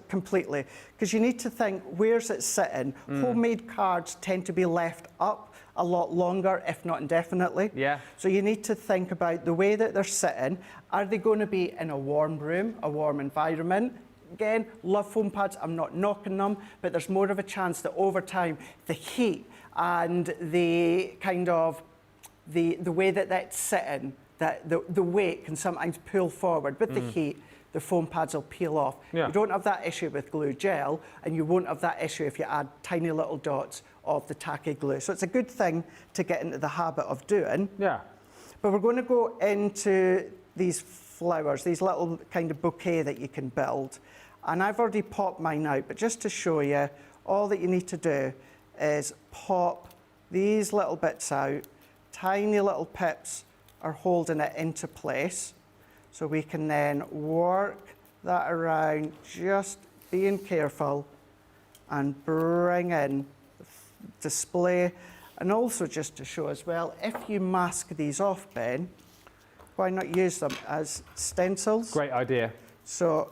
completely. Because you need to think, where's it sitting? Homemade cards tend to be left up a lot longer, if not indefinitely. Yeah. So you need to think about the way that they're sitting. Are they going to be in a warm room, a warm environment? Again, love foam pads, I'm not knocking them, but there's more of a chance that over time, the heat and the kind of, the way that that's sitting, that the weight can sometimes pull forward with the heat. The foam pads will peel off. Yeah. You don't have that issue with glue gel, and you won't have that issue if you add tiny little dots of the tacky glue. So it's a good thing to get into the habit of doing. Yeah. But we're going to go into these flowers, these little kind of bouquet that you can build. And I've already popped mine out, but just to show you, all that you need to do is pop these little bits out. Tiny little pips are holding it into place. So we can then work that around, just being careful and bring in the display. And also just to show as well, if you mask these off, Ben, why not use them as stencils? Great idea. So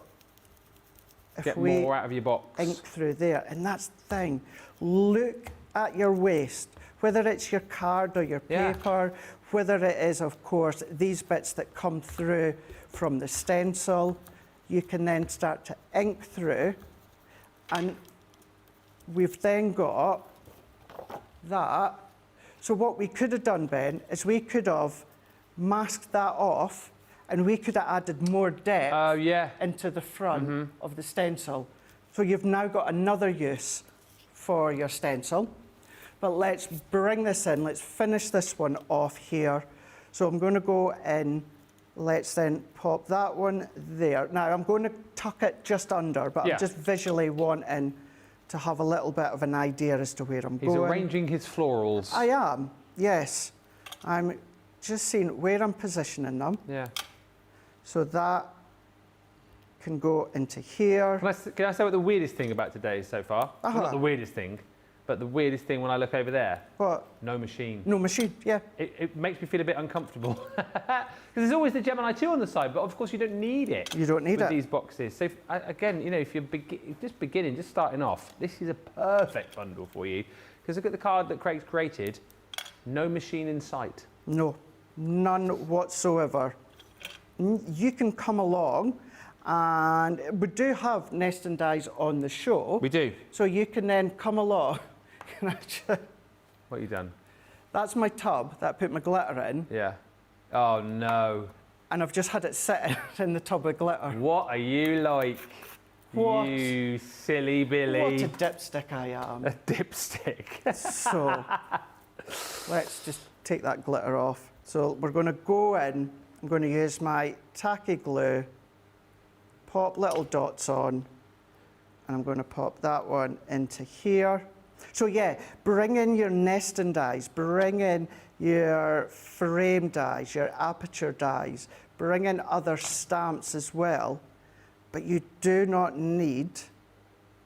if Get we more out of your box. ink through there, and that's the thing, look at your waste, whether it's your card or your Yeah. paper, whether it is, of course, these bits that come through from the stencil. you can then start to ink through, and we've then got that. So what we could have done, Ben, is we could have masked that off, and we could have added more depth into the front of the stencil. So you've now got another use for your stencil. But let's bring this in, let's finish this one off here. So I'm going to go in, let's then pop that one there. Now I'm going to tuck it just under, but I'm just visually wanting to have a little bit of an idea as to where I'm going. He's arranging his florals. I am, yes. I'm just seeing where I'm positioning them. Yeah. So that can go into here. Can I say what the weirdest thing about today is so far? Well, not the weirdest thing, but the weirdest thing when I look over there. What? No machine. No machine, yeah. It makes me feel a bit uncomfortable. Because there's always the Gemini 2 on the side, but of course you don't need it. You don't need with it. these boxes. So again, you know, if you're just beginning, just starting off, this is a perfect bundle for you. Because look at the card that Craig's created. No machine in sight. No, none whatsoever. You can come along, and we do have nest and dies on the show. We do. So you can then come along. What have you done? That's my tub that I put my glitter in. Yeah. Oh no. And I've just had it sitting in the tub of glitter. What are you like? What? You silly Billy. What a dipstick I am. A dipstick. So let's just take that glitter off. So we're going to go in. I'm going to use my tacky glue, pop little dots on, and I'm going to pop that one into here. So yeah, bring in your nesting dies, bring in your frame dies, your aperture dies, bring in other stamps as well, but you do not need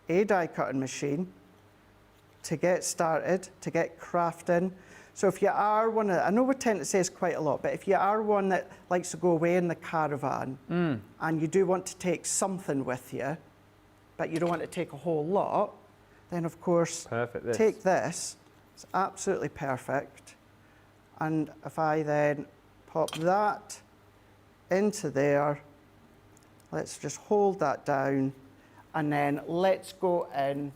a die cutting machine to get started, to get crafting. So if you are one of, I know we tend to say this quite a lot, but if you are one that likes to go away in the caravan and you do want to take something with you, but you don't want to take a whole lot, then of course, take this. It's absolutely perfect. And if I then pop that into there, let's just hold that down, and then let's go in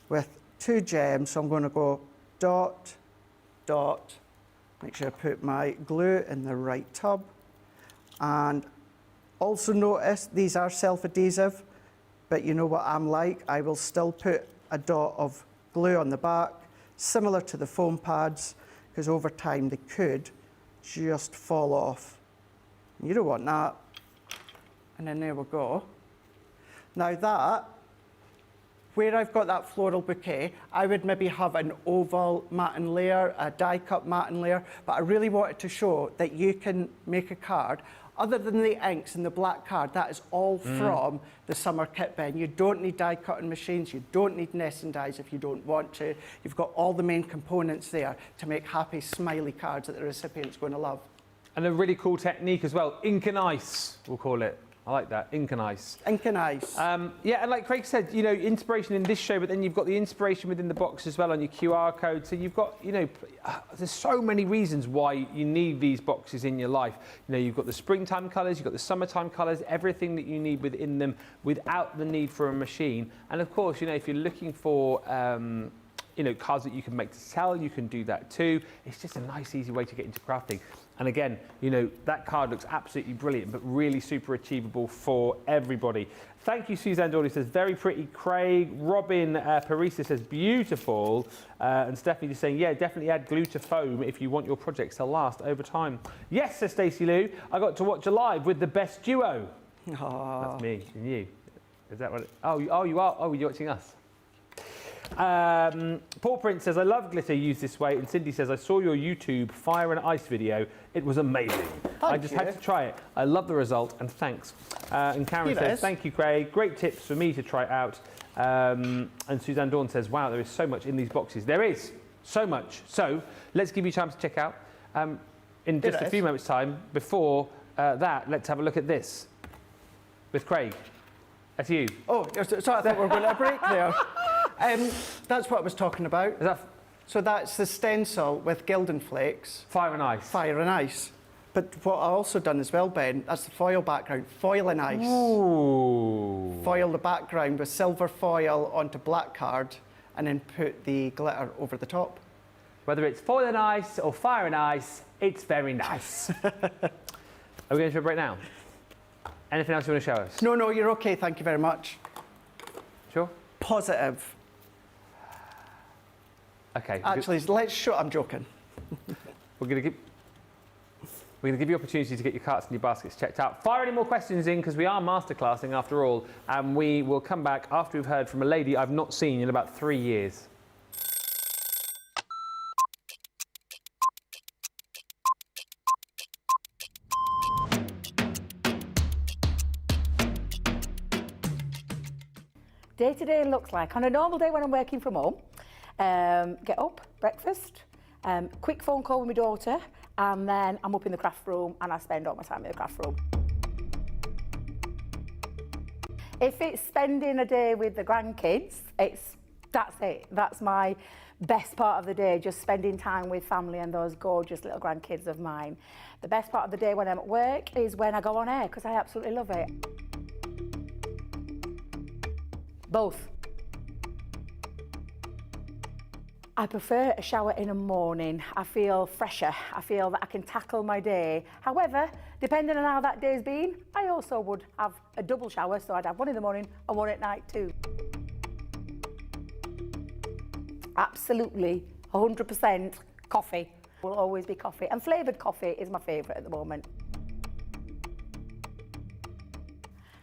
with 2 gems. So I'm going to go dot, dot, make sure I put my glue in the right tub. And also notice these are self-adhesive, but you know what I'm like, I will still put a dot of glue on the back, similar to the foam pads, because over time they could just fall off. You don't want that. And then there we go. Now that, where I've got that floral bouquet, I would maybe have an oval matting layer, a die cut matting layer, but I really wanted to show that you can make a card. Other than the inks and the black card, that is all from the summer kit bin. You don't need die cutting machines, you don't need nest and dies if you don't want to. You've got all the main components there to make happy, smiley cards that the recipient's going to love. And a really cool technique as well, ink and ice, we'll call it. I like that, ink and ice. Ink and ice. Yeah, and like Craig said, you know, inspiration in this show, but then you've got the inspiration within the box as well on your QR code. So you've got, you know, there's so many reasons why you need these boxes in your life. You know, you've got the springtime colours, you've got the summertime colours, everything that you need within them without the need for a machine. And of course, you know, if you're looking for, you know, cards that you can make to sell, you can do that too. It's just a nice, easy way to get into crafting. And again, you know, that card looks absolutely brilliant, but really super achievable for everybody. Thank you, Suzanne Dawley says, very pretty. Craig, Robin Parisa says, beautiful. And Stephanie just saying, yeah, definitely add glue to foam if you want your projects to last over time. Yes, says Stacey Lou, I got to watch a live with the best duo. Aww. That's me and you. Is that what it, oh, you are? Oh, you're watching us. Paul Prince says, I love glitter used this way. And Cindy says, I saw your YouTube fire and ice video. It was amazing. I just had to try it. I love the result and thanks. And Karen says, thank you, Craig. Great tips for me to try it out. And Suzanne Dawn says, wow, there is so much in these boxes. There is so much. So let's give you time to check out in just a few moments' time. Before that, let's have a look at this with Craig. That's you. Oh, so I thought we were going to break there. That's what I was talking about. Is that so that's the stencil with Gildan Flakes. fire and ice? Fire and ice. But what I also done as well, Ben, that's the foil background, foil and ice. Ooh. Foil the background with silver foil onto black card and then put the glitter over the top. Whether it's foil and ice or fire and ice, it's very nice. Are we going to a break now? Anything else you want to show us? No, you're okay, thank you very much. Sure? Positive. Okay. Actually, let's show, I'm joking. We're going to give you opportunity to get your carts and your baskets checked out. Fire any more questions in, because we are masterclassing after all, and we will come back after we've heard from a lady I've not seen in about 3 years. Day to day looks like, on a normal day when I'm working from home, get up, breakfast, quick phone call with my daughter, and then I'm up in the craft room and I spend all my time in the craft room. If it's spending a day with the grandkids, that's it. That's my best part of the day, just spending time with family and those gorgeous little grandkids of mine. The best part of the day when I'm at work is when I go on air, because I absolutely love it. Both. I prefer a shower in the morning. I feel fresher. I feel that I can tackle my day. However, depending on how that day's been, I also would have a double shower, so I'd have one in the morning and one at night too. Absolutely, 100% coffee. Will always be coffee. And flavoured coffee is my favourite at the moment.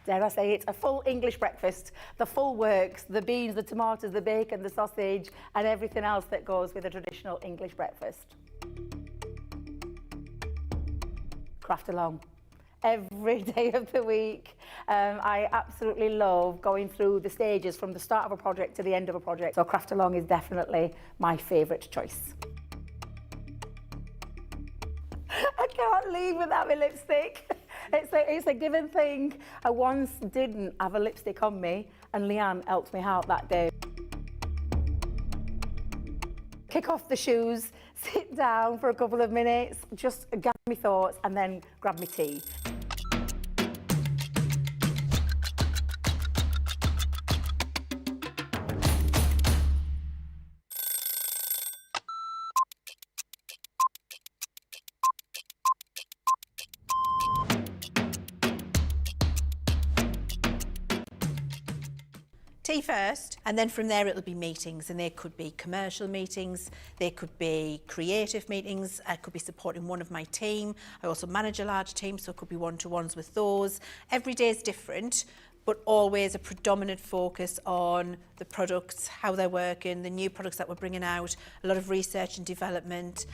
Dare I say it's a full English breakfast, the full works, the beans, the tomatoes, the bacon, the sausage, and everything else that goes with a traditional English breakfast. Craft along. Every day of the week. I absolutely love going through the stages from the start of a project to the end of a project. So craft along is definitely my favourite choice. I can't leave without my lipstick. It's a given thing. I once didn't have a lipstick on me and Leanne helped me out that day. Kick off the shoes, sit down for a couple of minutes, just gather my thoughts and then grab my tea. Tea first, and then from there it'll be meetings, and they could be commercial meetings, they could be creative meetings, I could be supporting one of my team. I also manage a large team, so it could be one-to-ones with those. Every day is different, but always a predominant focus on the products, how they're working, the new products that we're bringing out, a lot of research and development.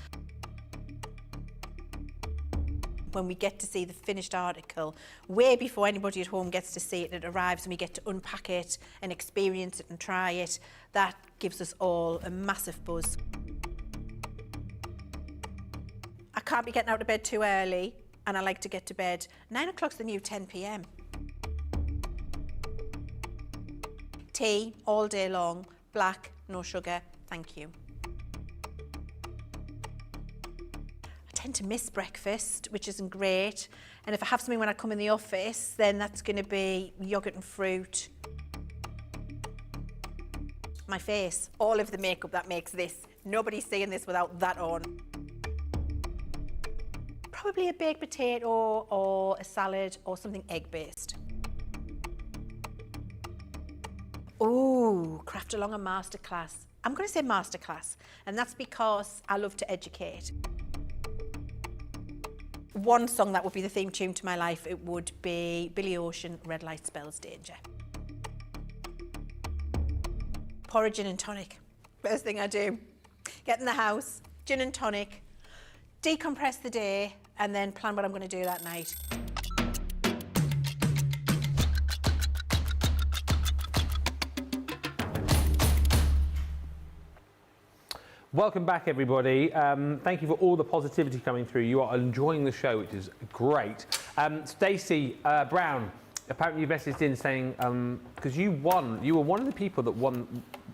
When we get to see the finished article, way before anybody at home gets to see it, it arrives and we get to unpack it and experience it and try it, that gives us all a massive buzz. I can't be getting out of bed too early, and I like to get to bed. 9 o'clock's the new 10 p.m. Tea all day long, black, no sugar, thank you. I tend to miss breakfast, which isn't great. And if I have something when I come in the office, then that's going to be yogurt and fruit. My face, all of the makeup that makes this. Nobody's seeing this without that on. Probably a baked potato or a salad or something egg-based. Ooh, craft along a masterclass. I'm going to say masterclass, and that's because I love to educate. One song that would be the theme tune to my life, it would be Billy Ocean, Red Light Spells Danger. Pour a gin and tonic. First thing I do. Get in the house, gin and tonic, decompress the day, and then plan what I'm going to do that night. Welcome back, everybody. Thank you for all the positivity coming through. You are enjoying the show, which is great. Stacey Brown, apparently you messaged in saying, because you were one of the people that won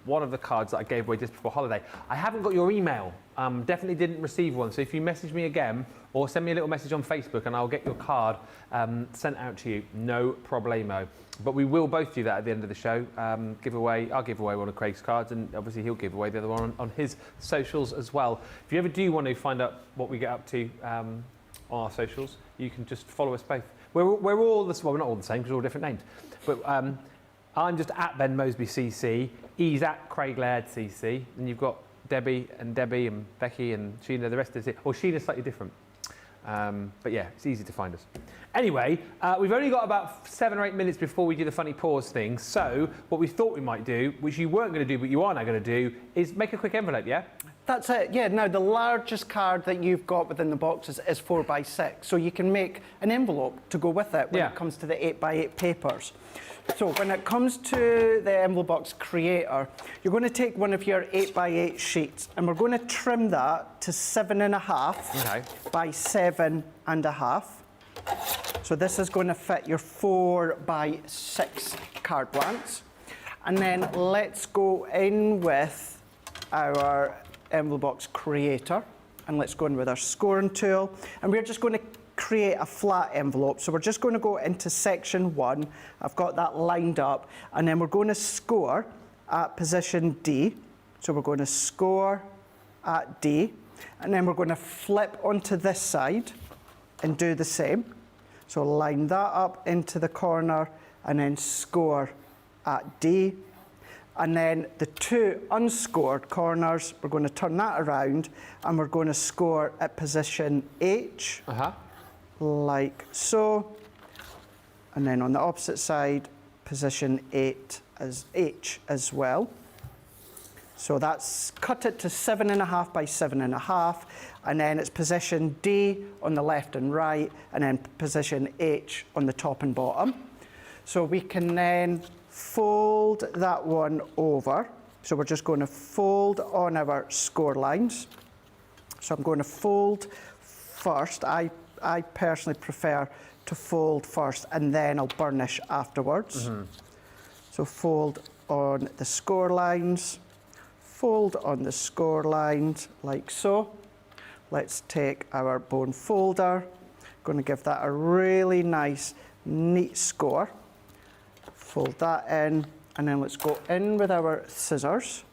one of the cards that I gave away just before holiday. I haven't got your email. Definitely didn't receive one. So if you message me again or send me a little message on Facebook and I'll get your card sent out to you. No problemo. But we will both do that at the end of the show. I'll give away one of Craig's cards, and obviously he'll give away the other one on his socials as well. If you ever do want to find out what we get up to on our socials, you can just follow us both. We're all the well, we're not all the same because we're all different names. But I'm just at Ben Moseby CC. He's at Craig Laird CC, and you've got Debbie and Becky and Sheena. The rest is it. Or Sheena's slightly different. But yeah, it's easy to find us. Anyway, we've only got about 7 or 8 minutes before we do the funny pause thing. So what we thought we might do, which you weren't going to do, but you are now going to do, is make a quick envelope, yeah? That's it, yeah. Now, the largest card that you've got within the box is 4x6, so you can make an envelope to go with it when it comes to the 8x8 papers. So when it comes to the envelope box creator, you're going to take one of your 8x8 sheets, and we're going to trim that to 7.5 by 7.5. So this is going to fit your 4x6 card blanks. And then let's go in with our envelope box creator, and let's go in with our scoring tool, and we're just going to create a flat envelope. So we're just going to go into section 1. I've got that lined up, and then we're going to score at position D. So we're going to score at D, and then we're going to flip onto this side and do the same. So line that up into the corner and then score at D. And then the 2 unscored corners, we're going to turn that around and we're going to score at position H, like so. And then on the opposite side, position 8 as H as well. So that's cut it to 7.5 by 7.5, and then it's position D on the left and right, and then position H on the top and bottom. So we can then fold that one over. So we're just going to fold on our score lines. So I'm going to fold first. I personally prefer to fold first and then I'll burnish afterwards. So fold on the score lines, fold on the score lines like so. Let's take our bone folder, going to give that a really nice, neat score. Fold that in, and then let's go in with our scissors.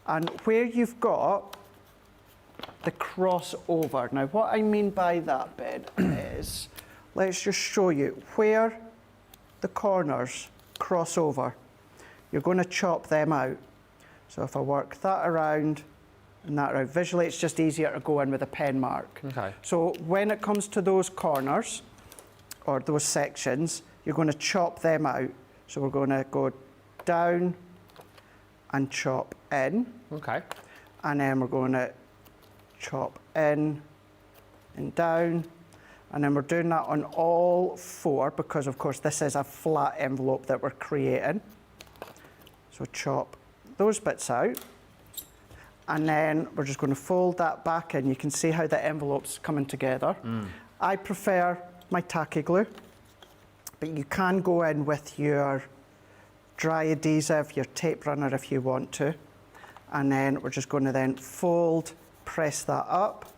And where you've got the crossover, now what I mean by that, Ben, is let's just show you where the corners cross over. You're going to chop them out. So if I work that around and that around, visually it's just easier to go in with a pen mark. So when it comes to those corners, or those sections, you're going to chop them out. So we're going to go down and chop in. And then we're going to chop in and down. And then we're doing that on all 4 because, of course, this is a flat envelope that we're creating. So chop those bits out. And then we're just going to fold that back in. You can see how the envelope's coming together. I prefer my tacky glue, but you can go in with your dry adhesive, your tape runner if you want to. And then we're just going to then fold, press that up,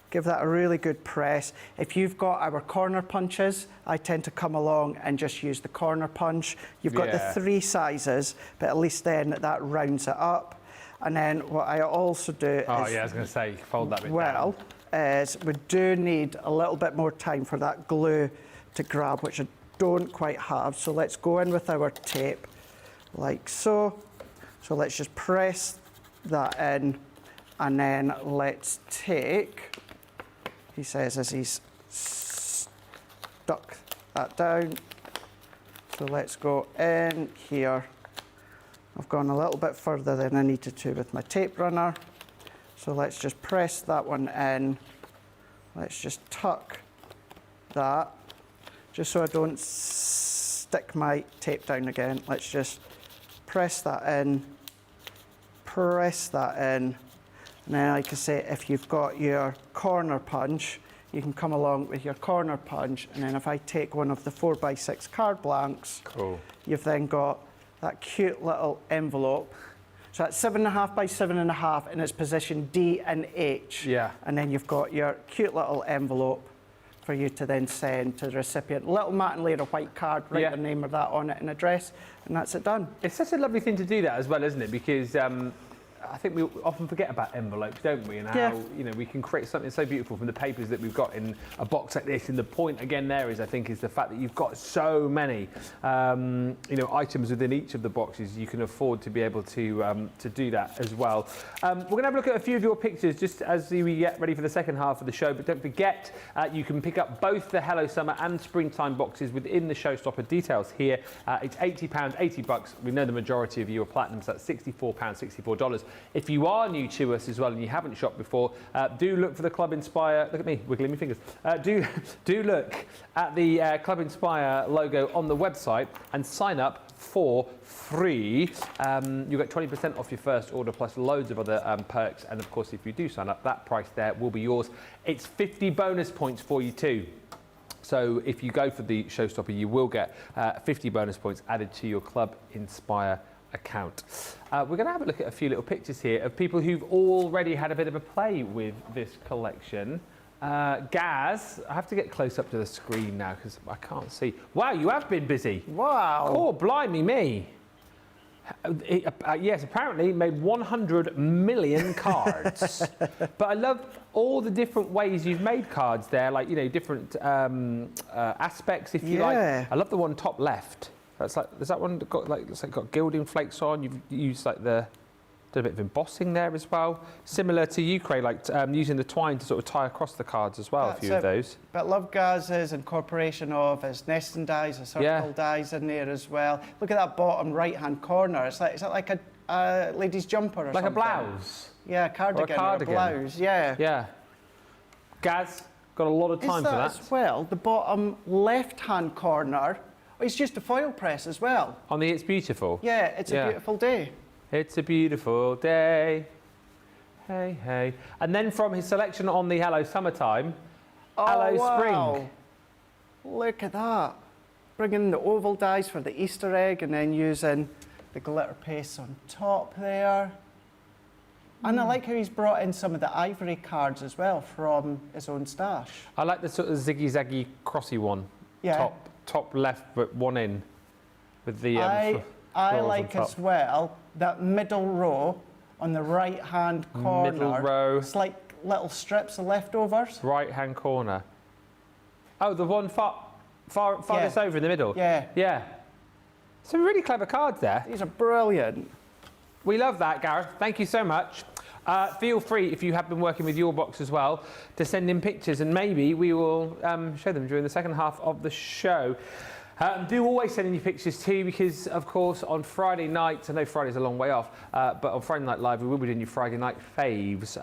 give that a really good press. If you've got our corner punches, I tend to come along and just use the corner punch. You've got the 3 sizes, but at least then that rounds it up. And then what I also do is... I was going to say, fold that bit down. Is we do need a little bit more time for that glue to grab, which I don't quite have. So let's go in with our tape, like so. So let's just press that in, and then let's take, he says as he's stuck that down. So let's go in here. I've gone a little bit further than I needed to with my tape runner. So let's just press that one in. Let's just tuck that, just so I don't stick my tape down again. Let's just press that in, press that in. And then, like I say, if you've got your corner punch, you can come along with your corner punch. And then if I take one of the 4x6 card blanks, you've then got that cute little envelope So that's 7.5 by 7.5, and it's position D and H. Yeah. And then you've got your cute little envelope for you to then send to the recipient. Little matte and layer of white card, write the name of that on it and address, and that's it done. It's such a lovely thing to do that as well, isn't it? Because I think we often forget about envelopes, don't we? And how we can create something so beautiful from the papers that we've got in a box like this. And the point again there is, I think, is the fact that you've got so many items within each of the boxes. You can afford to be able to do that as well. We're going to have a look at a few of your pictures just as we get ready for the second half of the show. But don't forget, you can pick up both the Hello Summer and Springtime boxes within the Showstopper details here. It's £80, $80. We know the majority of you are platinum, so that's £64, $64. If you are new to us as well and you haven't shopped before, do look for the Club Inspire. Look at me wiggling my fingers. Do look at the Club Inspire logo on the website and sign up for free. You get 20% off your first order plus loads of other perks. And of course, if you do sign up, that price there will be yours. It's 50 bonus points for you too. So if you go for the Showstopper, you will get 50 bonus points added to your Club Inspire account. We're going to have a look at a few little pictures here of people who've already had a bit of a play with this collection. Gaz, I have to get close up to the screen now because I can't see. Wow, you have been busy. Wow. Oh, blimey me. Yes, apparently made 100 million cards. But I love all the different ways you've made cards there, like, different aspects, if you like. I love the one top left. That's like, is that one that got looks like got gilding flakes on? You've used like done a bit of embossing there as well. Similar to you, Craig, like using the twine to sort of tie across the cards as well. That's a few of those. But love Gaz's incorporation of his nesting dies, his circle dies in there as well. Look at that bottom right-hand corner. Is that like a lady's jumper or like something? Like a blouse. Yeah, a cardigan. Or a blouse. Yeah. Yeah. Gaz got a lot of time for that. As well, the bottom left-hand corner. It's just a foil press as well. On the It's Beautiful? Yeah, it's a beautiful day. It's a beautiful day. Hey, hey. And then from his selection on the Hello Summertime, Hello Spring. Look at that. Bringing the oval dies for the Easter egg and then using the glitter paste on top there. And I like how he's brought in some of the ivory cards as well from his own stash. I like the sort of ziggy-zaggy crossy one. Yeah. Top left, but one in with the I like as well that middle row on the right-hand corner. Middle row. It's like little strips of leftovers. Right-hand corner. Oh, the one farthest over in the middle. Yeah. Yeah. Some really clever cards there. These are brilliant. We love that, Gareth. Thank you so much. Feel free, if you have been working with your box as well, to send in pictures and maybe we will show them during the second half of the show. Do always send in your pictures too, because of course on Friday night, I know Friday's a long way off, but on Friday Night Live we will be doing your Friday Night Faves,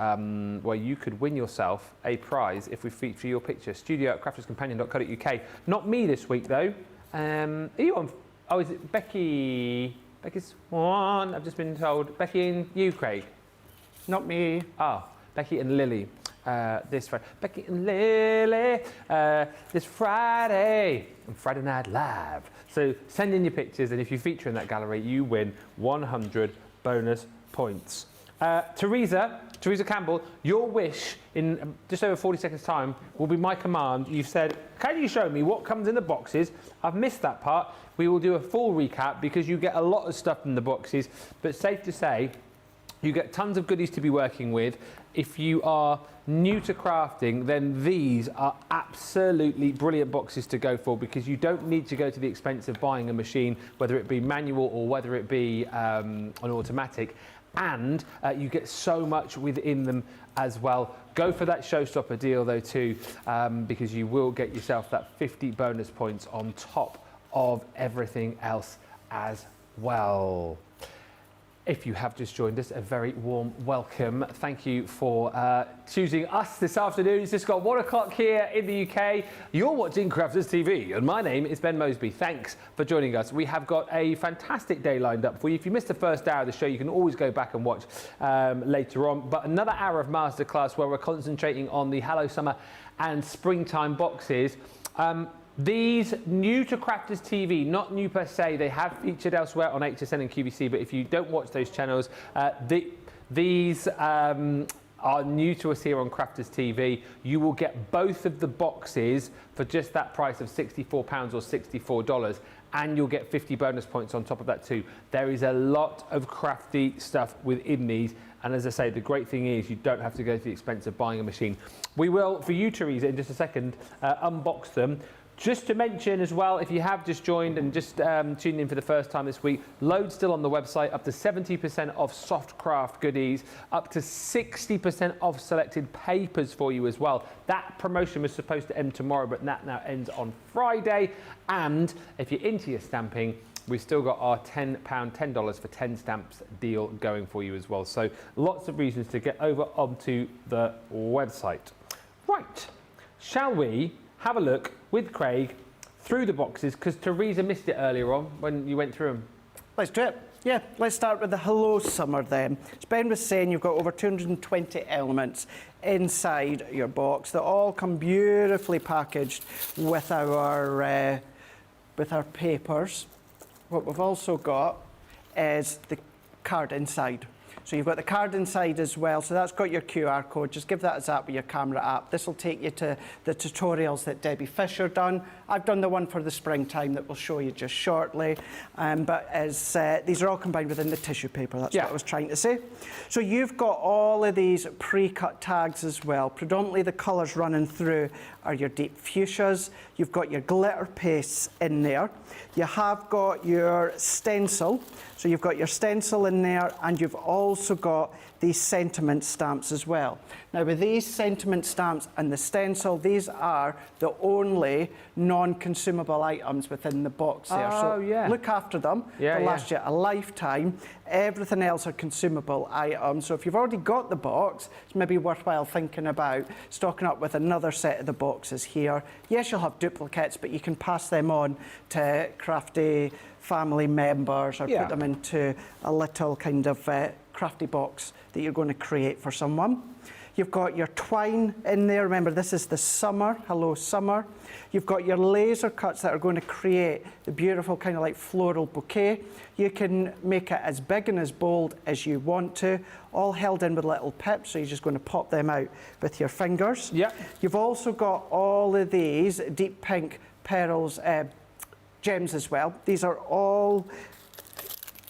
where you could win yourself a prize if we feature your picture. studio@crafterscompanion.co.uk. Not me this week though. Are you on? Oh, is it Becky? Becky's one. I've just been told. Becky and you, Craig. Not me. Oh, Becky and Lily. This Friday. Becky and Lily. This Friday on Friday Night Live. So send in your pictures, and if you feature in that gallery, you win 100 bonus points. Teresa Campbell, your wish in just over 40 seconds' time will be my command. You've said, can you show me what comes in the boxes? I've missed that part. We will do a full recap because you get a lot of stuff in the boxes, but safe to say, you get tons of goodies to be working with. If you are new to crafting, then these are absolutely brilliant boxes to go for because you don't need to go to the expense of buying a machine, whether it be manual or whether it be an automatic. And you get so much within them as well. Go for that Showstopper deal though too, because you will get yourself that 50 bonus points on top of everything else as well. If you have just joined us, a very warm welcome. Thank you for choosing us this afternoon. It's just got 1 o'clock here in the UK. You're watching Crafters TV, and my name is Ben Moseby. Thanks for joining us. We have got a fantastic day lined up for you. If you missed the first hour of the show, you can always go back and watch later on. But another hour of masterclass where we're concentrating on the Hello Summer and Springtime boxes. These new to Crafters TV, not new per se, they have featured elsewhere on HSN and QVC, but if you don't watch those channels, these are new to us here on Crafters TV. You will get both of the boxes for just that price of £64 or $64, and you'll get 50 bonus points on top of that too. There is a lot of crafty stuff within these, and as I say, the great thing is you don't have to go to the expense of buying a machine. We will, for you Teresa, in just a second, unbox them. Just to mention as well, if you have just joined and just tuned in for the first time this week, loads still on the website, up to 70% off soft craft goodies, up to 60% off selected papers for you as well. That promotion was supposed to end tomorrow, but that now ends on Friday. And if you're into your stamping, we've still got our $10 for 10 stamps deal going for you as well. So lots of reasons to get over onto the website. Right, shall we have a look with Craig through the boxes, because Teresa missed it earlier on when you went through them. Let's do it. Yeah, let's start with the Hello Summer then. As Ben was saying, you've got over 220 elements inside your box that all come beautifully packaged with our papers. What we've also got is the card inside. So you've got the card inside as well, so that's got your QR code. Just give that a zap with your camera app. This will take you to the tutorials that Debbie Fisher done. I've done the one for the springtime that we'll show you just shortly. But as these are all combined within the tissue paper, that's what I was trying to say. So you've got all of these pre-cut tags as well. Predominantly the colours running through are your deep fuchsias. You've got your glitter pastes in there. You have got your stencil. So you've got your stencil in there, and you've also got these sentiment stamps as well. Now with these sentiment stamps and the stencil, these are the only non-consumable items within the box there. So look after them. They'll last you a lifetime. Everything else are consumable items. So if you've already got the box, it's maybe worthwhile thinking about stocking up with another set of the boxes here. Yes, you'll have duplicates, but you can pass them on to crafty family members or put them into a little kind of crafty box that you're going to create for someone. You've got your twine in there. Remember, this is the summer. Hello, summer. You've got your laser cuts that are going to create the beautiful kind of like floral bouquet. You can make it as big and as bold as you want to, all held in with little pips, so you're just going to pop them out with your fingers. You've also got all of these deep pink pearls, gems as well. These are all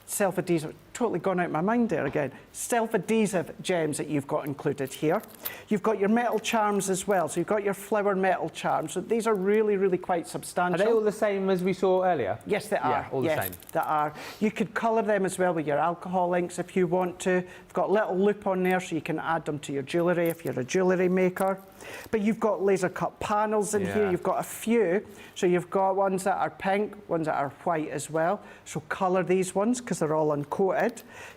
self-adhesive. Totally gone out of my mind there again. Self-adhesive gems that you've got included here. You've got your metal charms as well. So you've got your flower metal charms. So these are really, really quite substantial. Are they all the same as we saw earlier? Yes, they are. Yeah, all the same. They are. You could colour them as well with your alcohol inks if you want to. You've got a little loop on there so you can add them to your jewellery if you're a jewellery maker. But you've got laser cut panels in here. You've got a few. So you've got ones that are pink, ones that are white as well. So colour these ones because they're all uncoated.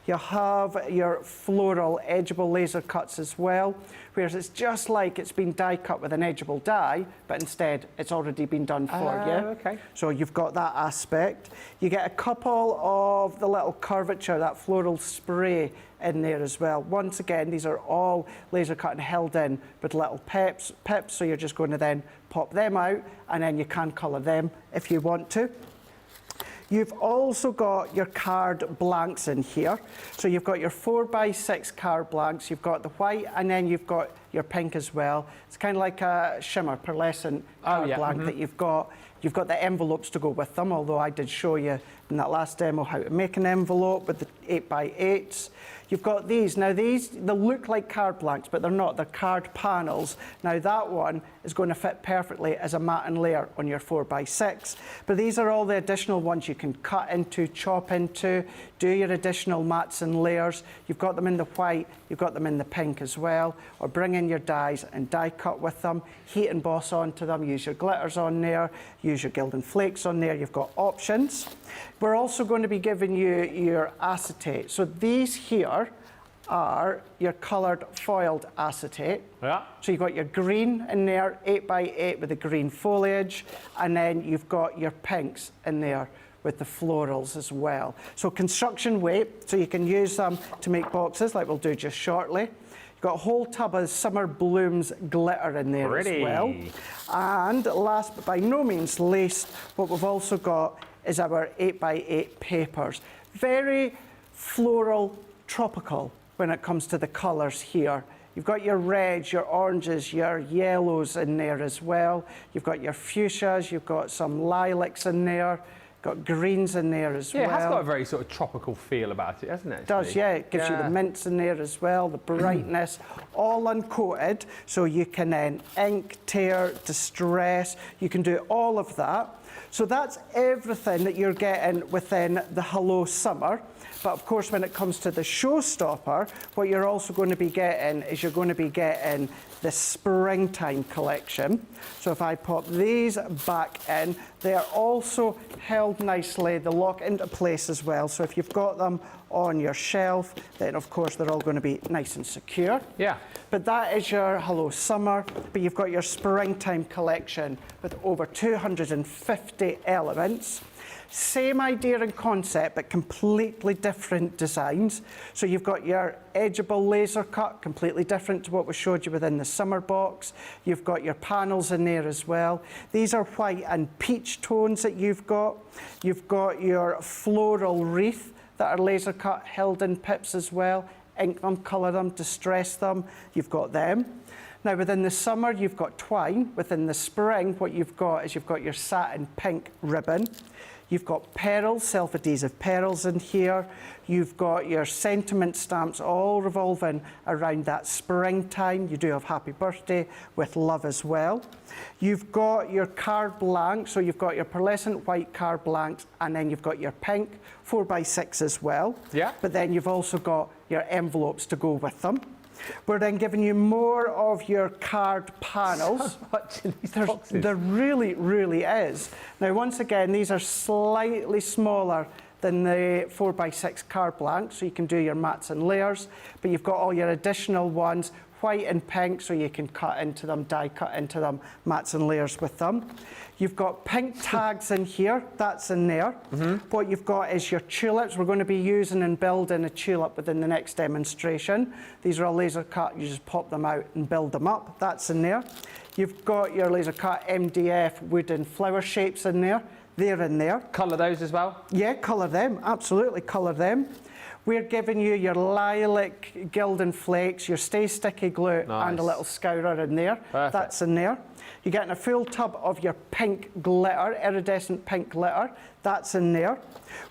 You have your floral edgeable laser cuts as well, whereas it's just like it's been die cut with an edgeable die, but instead it's already been done for you. So you've got that aspect. You get a couple of the little curvature, that floral spray in there as well. Once again, these are all laser cut and held in with little pips, so you're just going to then pop them out, and then you can colour them if you want to. You've also got your card blanks in here. So you've got your 4x6 card blanks, you've got the white, and then you've got your pink as well. It's kind of like a shimmer, pearlescent card blank that you've got. You've got the envelopes to go with them, although I did show you in that last demo how to make an envelope with the 8x8s. You've got these. Now these, they look like card blanks, but they're not. They're card panels. Now that one is going to fit perfectly as a mat and layer on your 4x6. But these are all the additional ones you can cut into, chop into, do your additional mats and layers. You've got them in the white, you've got them in the pink as well, or bring in your dies and die cut with them, heat emboss onto them, use your glitters on there, use your gilding flakes on there. You've got options. We're also going to be giving you your acetate. So these here are your coloured foiled acetate. So you've got your green in there, 8x8 with the green foliage, and then you've got your pinks in there with the florals as well. So construction weight, so you can use them to make boxes like we'll do just shortly. You've Got a whole tub of Summer Blooms glitter in there as well. And last but by no means least, what we've also got is our 8x8 papers. Very floral, tropical when it comes to the colours here. You've got your reds, your oranges, your yellows in there as well. You've got your fuchsias, you've got some lilacs in there, got greens in there as well. Yeah, it has got a very sort of tropical feel about it, hasn't it? It does, yeah. It gives you the mints in there as well, the brightness, all uncoated, so you can then ink, tear, distress. You can do all of that. So that's everything that you're getting within the Hello Summer. But of course, when it comes to the showstopper, what you're also going to be getting is you're going to be getting the springtime collection. So if I pop these back in, they are also held nicely. They lock into place as well. So if you've got them on your shelf, then of course they're all going to be nice and secure. Yeah. But that is your Hello Summer, but you've got your springtime collection with over 250 elements. Same idea and concept, but completely different designs. So you've got your edgeable laser cut, completely different to what we showed you within the summer box. You've got your panels in there as well. These are white and peach tones that you've got. You've got your floral wreath that are laser cut, held in pips as well. Ink them, colour them, distress them. You've got them. Now within the summer, you've got twine. Within the spring, what you've got is you've got your satin pink ribbon. You've got pearls, self-adhesive pearls in here. You've got your sentiment stamps all revolving around that springtime. You do have happy birthday with love as well. You've got your card blanks, so you've got your pearlescent white card blanks, and then you've got your pink 4x6 as well. Yeah. But then you've also got your envelopes to go with them. We're then giving you more of your card panels. So much in these boxes. There really, really is. Now, once again, these are slightly smaller than the 4x6 card blank, so you can do your mats and layers, but you've got all your additional ones, white and pink, so you can cut into them, die cut into them, mats and layers with them. You've got pink tags in here, that's in there. What you've got is your tulips. We're going to be using and building a tulip within the next demonstration. These are all laser cut, you just pop them out and build them up, that's in there. You've got your laser cut MDF wooden flower shapes in there, they're in there. Colour those as well? Yeah, colour them, absolutely colour them. We're giving you your lilac gilding flakes, your stay sticky glue, and a little scourer in there. Perfect. That's in there. You're getting a full tub of your pink glitter, iridescent pink glitter. That's in there.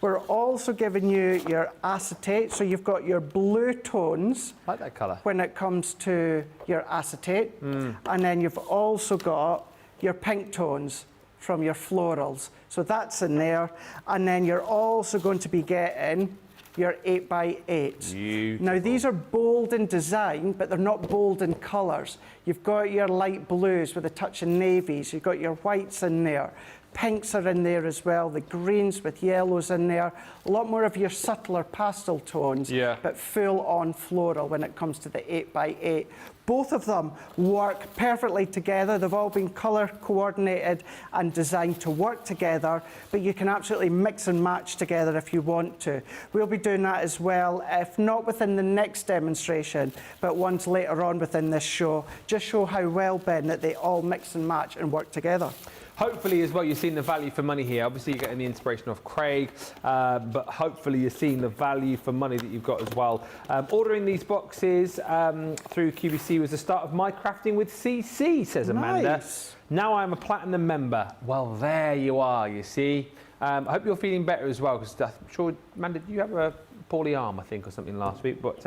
We're also giving you your acetate, so you've got your blue tones. I like that colour. When it comes to your acetate. And then you've also got your pink tones from your florals. So that's in there. And then you're also going to be getting your 8x8s. Beautiful. Now these are bold in design, but they're not bold in colours. You've got your light blues with a touch of navies. You've got your whites in there. Pinks are in there as well, the greens with yellows in there. A lot more of your subtler pastel tones, but full on floral when it comes to the 8x8. Both of them work perfectly together. They've all been colour coordinated and designed to work together, but you can absolutely mix and match together if you want to. We'll be doing that as well, if not within the next demonstration, but ones later on within this show. Just show how well, Ben, that they all mix and match and work together. Hopefully as well you're seeing the value for money here. Obviously you're getting the inspiration of Craig, but hopefully you're seeing the value for money that you've got as well. Ordering these boxes through QVC was the start of my crafting with CC, says Amanda. Nice. Now I'm a platinum member. Well, there you are, you see. I hope you're feeling better as well, because I'm sure, Amanda, did you have a poorly arm, I think, or something last week? But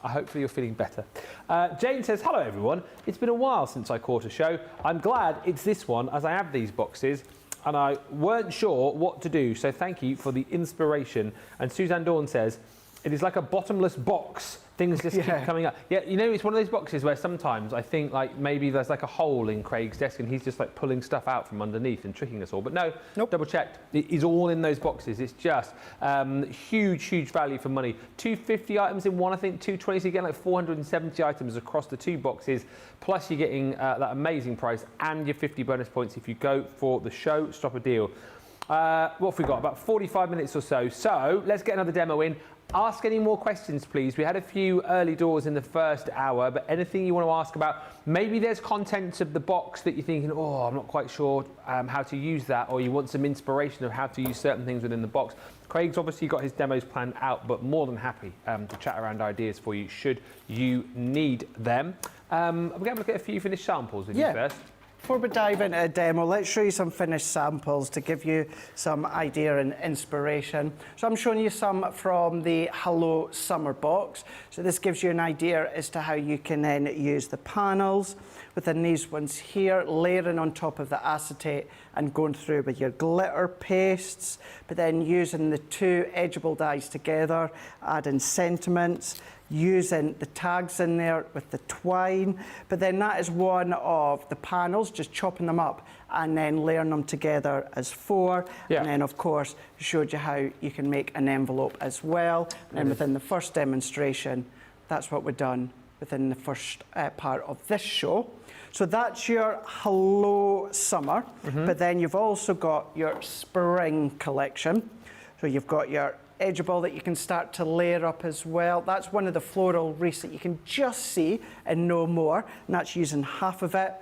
hopefully you're feeling better. Jane says, hello everyone. It's been a while since I caught a show. I'm glad it's this one, as I have these boxes and I weren't sure what to do. So thank you for the inspiration. And Suzanne Dawn says, it is like a bottomless box. Things just keep coming up. Yeah, you know, it's one of those boxes where sometimes I think like maybe there's like a hole in Craig's desk and he's just like pulling stuff out from underneath and tricking us all. But no, double checked. It is all in those boxes. It's just huge, huge value for money. 250 items in one, I think 220. So you get like 470 items across the two boxes. Plus you're getting that amazing price and your 50 bonus points if you go for the showstopper deal. What have we got? About 45 minutes or so. So let's get another demo in. ask any more questions, please. We had a few early doors in the first hour, but anything you want to ask about, maybe there's contents of the box that you're thinking, oh, I'm not quite sure how to use that, or you want some inspiration of how to use certain things within the box. Craig's obviously got his demos planned out, but more than happy to chat around ideas for you should you need them. We're going to have a look at a few finished samples with you first. Before we dive into a demo, let's show you some finished samples to give you some idea and inspiration. So I'm showing you some from the Hello Summer box. So this gives you an idea as to how you can then use the panels within these ones here, layering on top of the acetate and going through with your glitter pastes, but then using the two edgeable dies together, adding sentiments, using the tags in there with the twine, but then that is one of the panels, just chopping them up and then layering them together as four. And then of course showed you how you can make an envelope as well. And then within the first demonstration, that's what we've done within the first part of this show. So that's your Hello Summer, but then you've also got your Spring collection. So you've got your edgeable that you can start to layer up as well. That's one of the floral wreaths that you can just see and no more, and that's using half of it.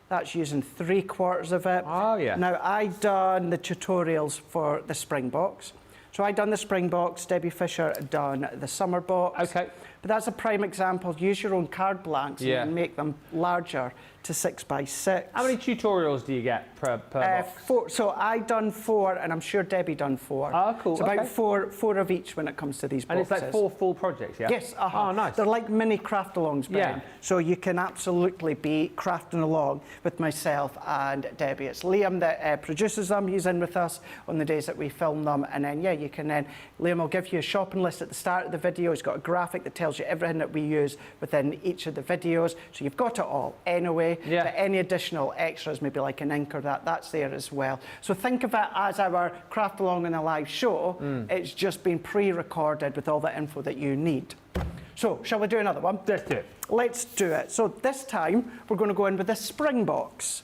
That's using 3/4 of it. Oh, yeah. Now, I done the tutorials for the spring box. So I done the spring box, Debbie Fisher done the summer box. Okay. But that's a prime example. Use your own card blanks and make them larger to 6 by 6. How many tutorials do you get per box? 4. So I done 4, and I'm sure Debbie done 4. Oh, cool. It's about four of each when it comes to these boxes. And it's like 4 full projects, yeah? Yes. Oh, nice. They're like mini craft-alongs, Ben. Yeah. So you can absolutely be crafting along with myself and Debbie. It's Liam that produces them. He's in with us on the days that we film them. And then, you can then, Liam will give you a shopping list at the start of the video. He's got a graphic that tells you everything that we use within each of the videos. So you've got it all anyway. Yeah. But any additional extras, maybe like an ink or that's there as well. So think of it as our craft along in a live show. It's just been pre-recorded with all the info that you need. So shall we do another one? Let's do it. Let's do it. So this time we're going to go in with a spring box,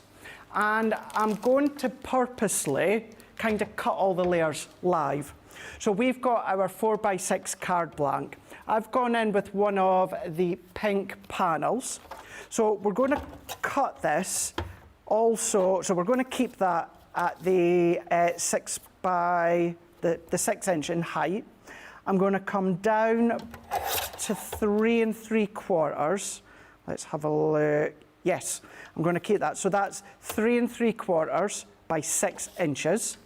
and I'm going to purposely kind of cut all the layers live. So we've got our 4 by 6 card blank. I've gone in with one of the pink panels. So we're going to cut this also. So we're going to keep that at the 6 by the 6 inch in height. I'm going to come down to 3 3/4. Let's have a look. Yes, I'm going to keep that. So that's 3 3/4 by 6 inches.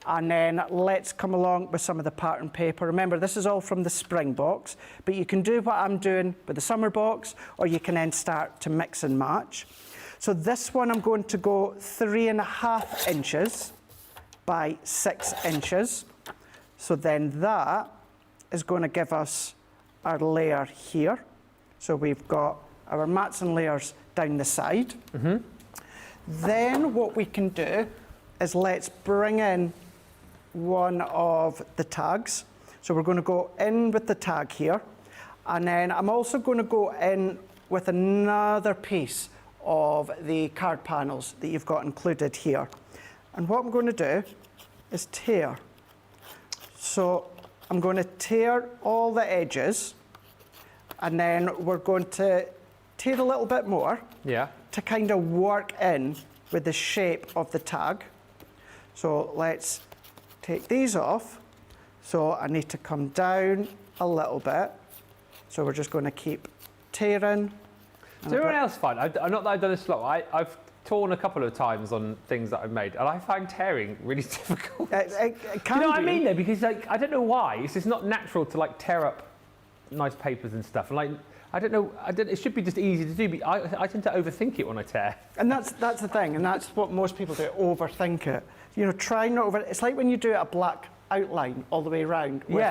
And then let's come along with some of the pattern paper. Remember, this is all from the spring box, but you can do what I'm doing with the summer box, or you can then start to mix and match. So this one, I'm going to go 3 1/2 inches by 6 inches. So then that is going to give us our layer here. So we've got our mats and layers down the side. Then what we can do is let's bring in one of the tags. So we're going to go in with the tag here, and then I'm also going to go in with another piece of the card panels that you've got included here. And what I'm going to do is tear. So I'm going to tear all the edges, and then we're going to tear a little bit more to kind of work in with the shape of the tag. So let's take these off. So I need to come down a little bit. So we're just going to keep tearing. Does everyone else find, not that I've done this a lot, I've torn a couple of times on things that I've made, and I find tearing really difficult. It can you know what I be. mean though? Because I don't know why, it's just not natural to like tear up nice papers and stuff. And like, I don't know, it should be just easy to do, but I tend to overthink it when I tear. And that's the thing, and that's what most people do, overthink it. You know, try not over. It's like when you do a black outline all the way around with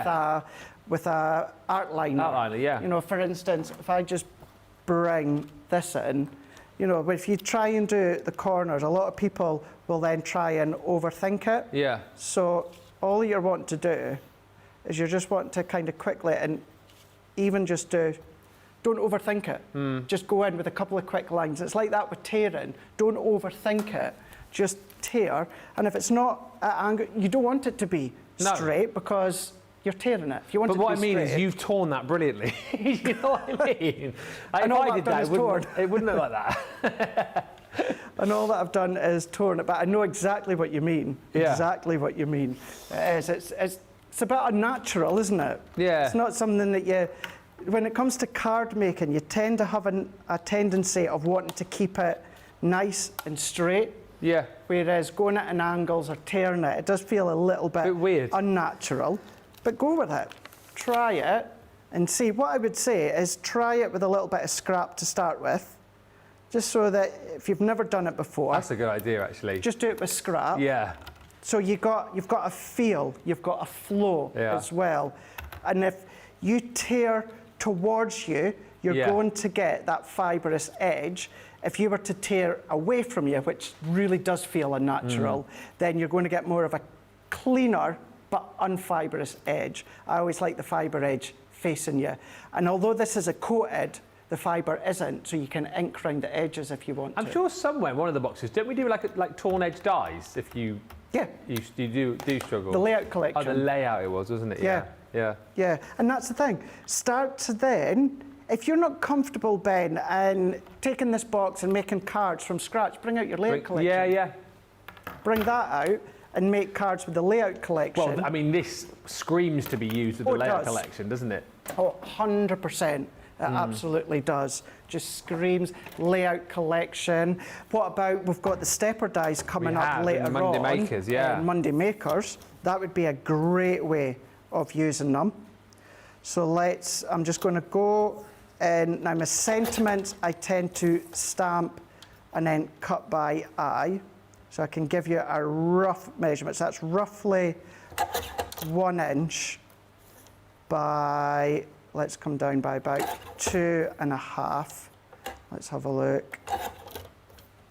a art liner. Outliner, yeah. You know, for instance, if I just bring this in, you know, but if you try and do the corners, a lot of people will then try and overthink it. Yeah. So all you're wanting to do is you just want to kind of quickly and even just don't overthink it. Just go in with a couple of quick lines. It's like that with tearing. Don't overthink it. Just tear. And if it's not at angle, you don't want it to be straight because you're tearing it. If you want But it to what I be mean is straight- you've torn that brilliantly. You know what I mean? And If all I I've did done that, is it wouldn't look like that. And all that I've done is torn it, but I know exactly what you mean. Yeah. Exactly what you mean. It is. It's a bit unnatural, isn't it? Yeah. It's not something that you... When it comes to card making, you tend to have a tendency of wanting to keep it nice and straight. Yeah. Whereas going at an angles or tearing it, it does feel a little bit weird. unnatural. But go with it. Try it and see. What I would say is try it with a little bit of scrap to start with. Just so that if you've never done it before, That's a good idea, actually. just do it with scrap. Yeah. So you've got a feel, you've got a flow as well. And if you tear towards you, you're going to get that fibrous edge. If you were to tear away from you, which really does feel unnatural, then you're going to get more of a cleaner but unfibrous edge. I always like the fibre edge facing you. And although this is a coated, the fibre isn't, so you can ink round the edges if you want to. I'm sure somewhere in one of the boxes, don't we do like torn edge dies if you do struggle? The layout collection. Oh, the layout it was, wasn't it? Yeah. Yeah. Yeah, and that's the thing. Start to then, if you're not comfortable, Ben, in taking this box and making cards from scratch, bring out your layout collection. Yeah. Bring that out and make cards with the layout collection. Well, I mean, this screams to be used with the it layout does. collection, doesn't it? Oh, 100%. It absolutely does. Just screams layout collection. What about, we've got the stepper dies coming up later in Monday on. Makers, yeah. Monday Makers. That would be a great way of using them. So I'm just going to go in. Now my sentiments, I tend to stamp and then cut by eye. So I can give you a rough measurement. So that's roughly 1 inch by, let's come down by about 2.5. Let's have a look.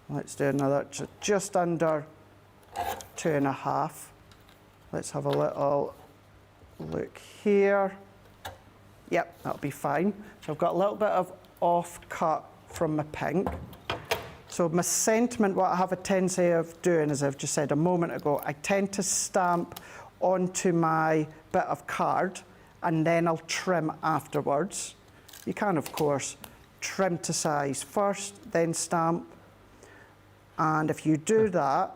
Let's do another, just under 2.5. Let's have a little look here. Yep, that'll be fine. So I've got a little bit of off cut from my pink. So my sentiment, what I have a tendency of doing, as I've just said a moment ago, I tend to stamp onto my bit of card and then I'll trim afterwards. You can, of course, trim to size first, then stamp. And if you do that,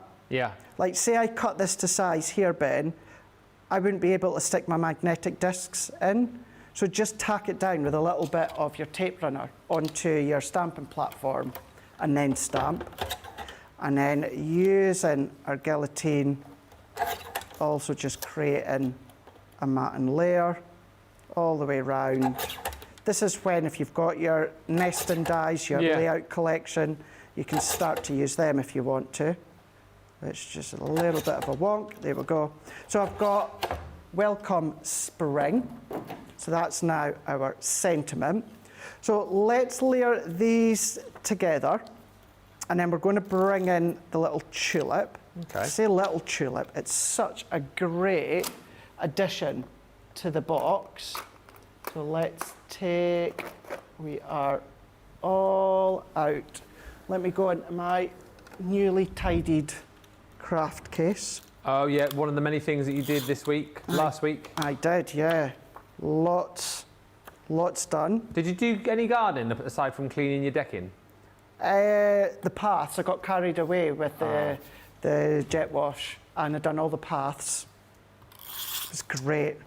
like say I cut this to size here, Ben, I wouldn't be able to stick my magnetic discs in. So just tack it down with a little bit of your tape runner onto your stamping platform and then stamp. And then using our guillotine, also just creating a matting layer all the way around. This is when, if you've got your nesting dies, your layout collection, you can start to use them if you want to. It's just a little bit of a wonk. There we go. So I've got Welcome Spring. So that's now our sentiment. So let's layer these together, and then we're going to bring in the little tulip. Okay. Say little tulip. It's such a great addition to the box. So let's take, we are all out. Let me go into my newly tidied craft case. Oh yeah, one of the many things that you did this week, last week. I did, yeah. Lots done. Did you do any gardening aside from cleaning your decking? The paths, I got carried away with the jet wash and I'd done all the paths. It was great.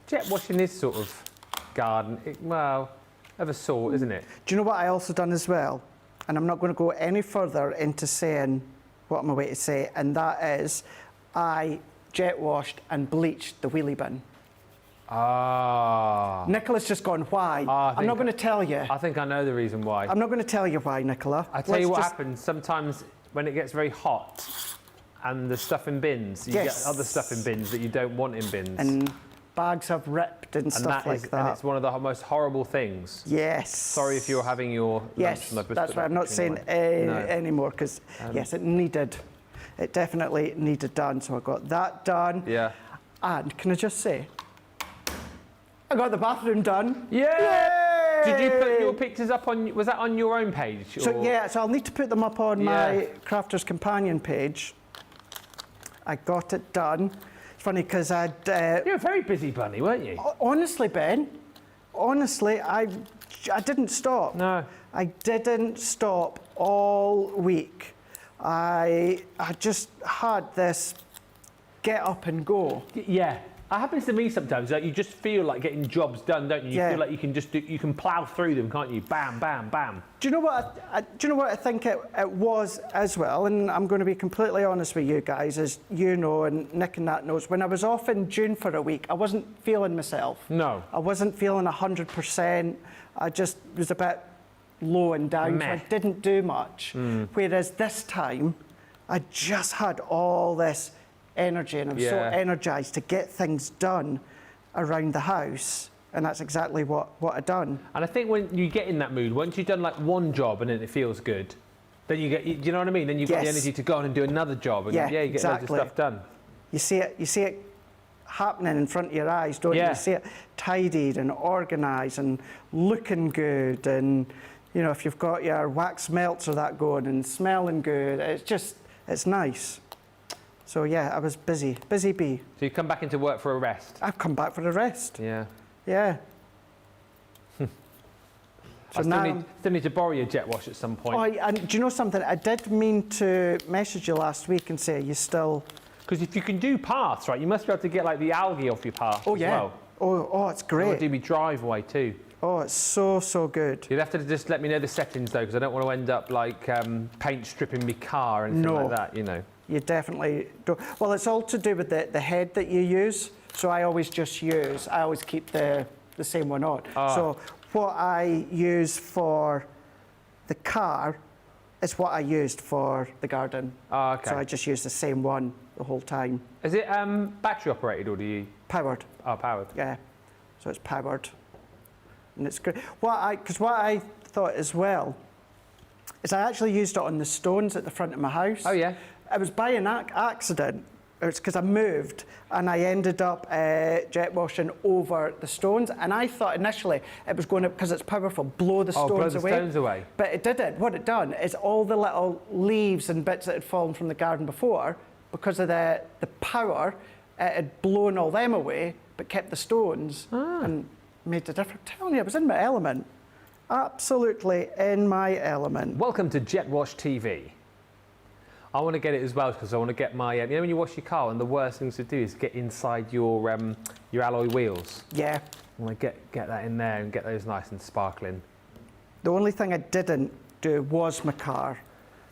Jet washing is sort of garden, well, of a sort, isn't it? Do you know what I also done as well? And I'm not going to go any further into saying what I'm away to say, and that is I jet washed and bleached the wheelie bin. Ah. Nicola's just gone, why? I'm not going to tell you. I think I know the reason why. I'm not going to tell you why, Nicola. I tell you what happens sometimes when it gets very hot and there's stuff in bins, you get other stuff in bins that you don't want in bins. And bags have ripped and stuff like that. And it's one of the most horrible things. Yes. Sorry if you're having your yes, lunch. that's why I'm not saying anymore, because yes, it definitely needed done. So I got that done. Yeah. And can I just say, I got the bathroom done. Yeah. Did you put your pictures up on? Was that on your own page? So yeah, so I'll need to put them up on my Crafter's Companion page. I got it done. It's funny because I'd... You're a very busy bunny, weren't you? Honestly, Ben, honestly, I didn't stop. No. I didn't stop all week. I just had this get up and go. Yeah. It happens to me sometimes. Like you just feel like getting jobs done, don't you? You feel like you can just you can plough through them, can't you? Bam, bam, bam. Do you know what? Do you know what I think it was as well? And I'm going to be completely honest with you guys, as you know, and Nick and that knows. When I was off in June for a week, I wasn't feeling myself. No. I wasn't feeling 100%. I just was a bit low and down, so I didn't do much. Whereas this time, I just had all this energy, and I'm so energised to get things done around the house, and that's exactly what I've done. And I think when you get in that mood, once you've done like one job and then it feels good, then you get, do you know what I mean? Then you've got the energy to go on and do another job, and you get exactly. loads of stuff done. You see it happening in front of your eyes, don't you? You see it tidied and organised and looking good, and you know, if you've got your wax melts or that going and smelling good, it's nice. So yeah, I was busy bee. So you come back into work for a rest? I've come back for a rest. Yeah. Yeah. So I still need to borrow your jet wash at some point. Oh, and do you know something? I did mean to message you last week and say, you still... Because if you can do paths, right, you must be able to get like the algae off your path as well. Oh, it's great. I'll do my driveway too. Oh, it's so good. You'd have to just let me know the settings though, because I don't want to end up like paint stripping my car or anything like that, you know. You definitely don't. Well, it's all to do with the head that you use. So I always keep the same one on. So what I use for the car is what I used for the garden. Oh, okay. So I just use the same one the whole time. Is it battery operated or do you? Powered. Oh, powered. Yeah. So it's powered. And it's great. Because what I thought as well is I actually used it on the stones at the front of my house. Oh, yeah. It was by an accident. It's because I moved and I ended up jet washing over the stones. And I thought initially it was going to, because it's powerful, blow the stones away. Stones away. But it didn't. What it done is all the little leaves and bits that had fallen from the garden before, because of the power, it had blown all them away, but kept the stones and made a difference. I'm telling you, I was in my element. Absolutely in my element. Welcome to Jet Wash TV. I want to get it as well because I want to get my, you know when you wash your car, one of the worst things to do is get inside your alloy wheels. Yeah. I want to get that in there and get those nice and sparkling. The only thing I didn't do was my car.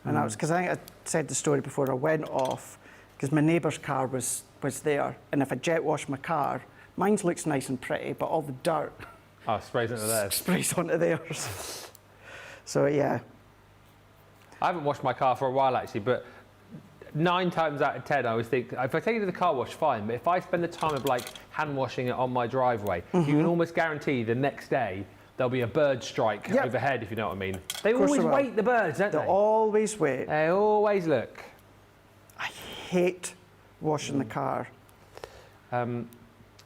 And that was because I think I said the story before I went off, because my neighbour's car was there. And if I jet wash my car, mine looks nice and pretty, but all the dirt sprays into theirs. Sprays onto theirs. So yeah. I haven't washed my car for a while actually, but 9 times out of 10 I always think, if I take it to the car wash, fine, but if I spend the time of like hand washing it on my driveway, you can almost guarantee the next day there'll be a bird strike overhead, if you know what I mean. They always wait, the birds, don't they? They always wait. They always look. I hate washing the car.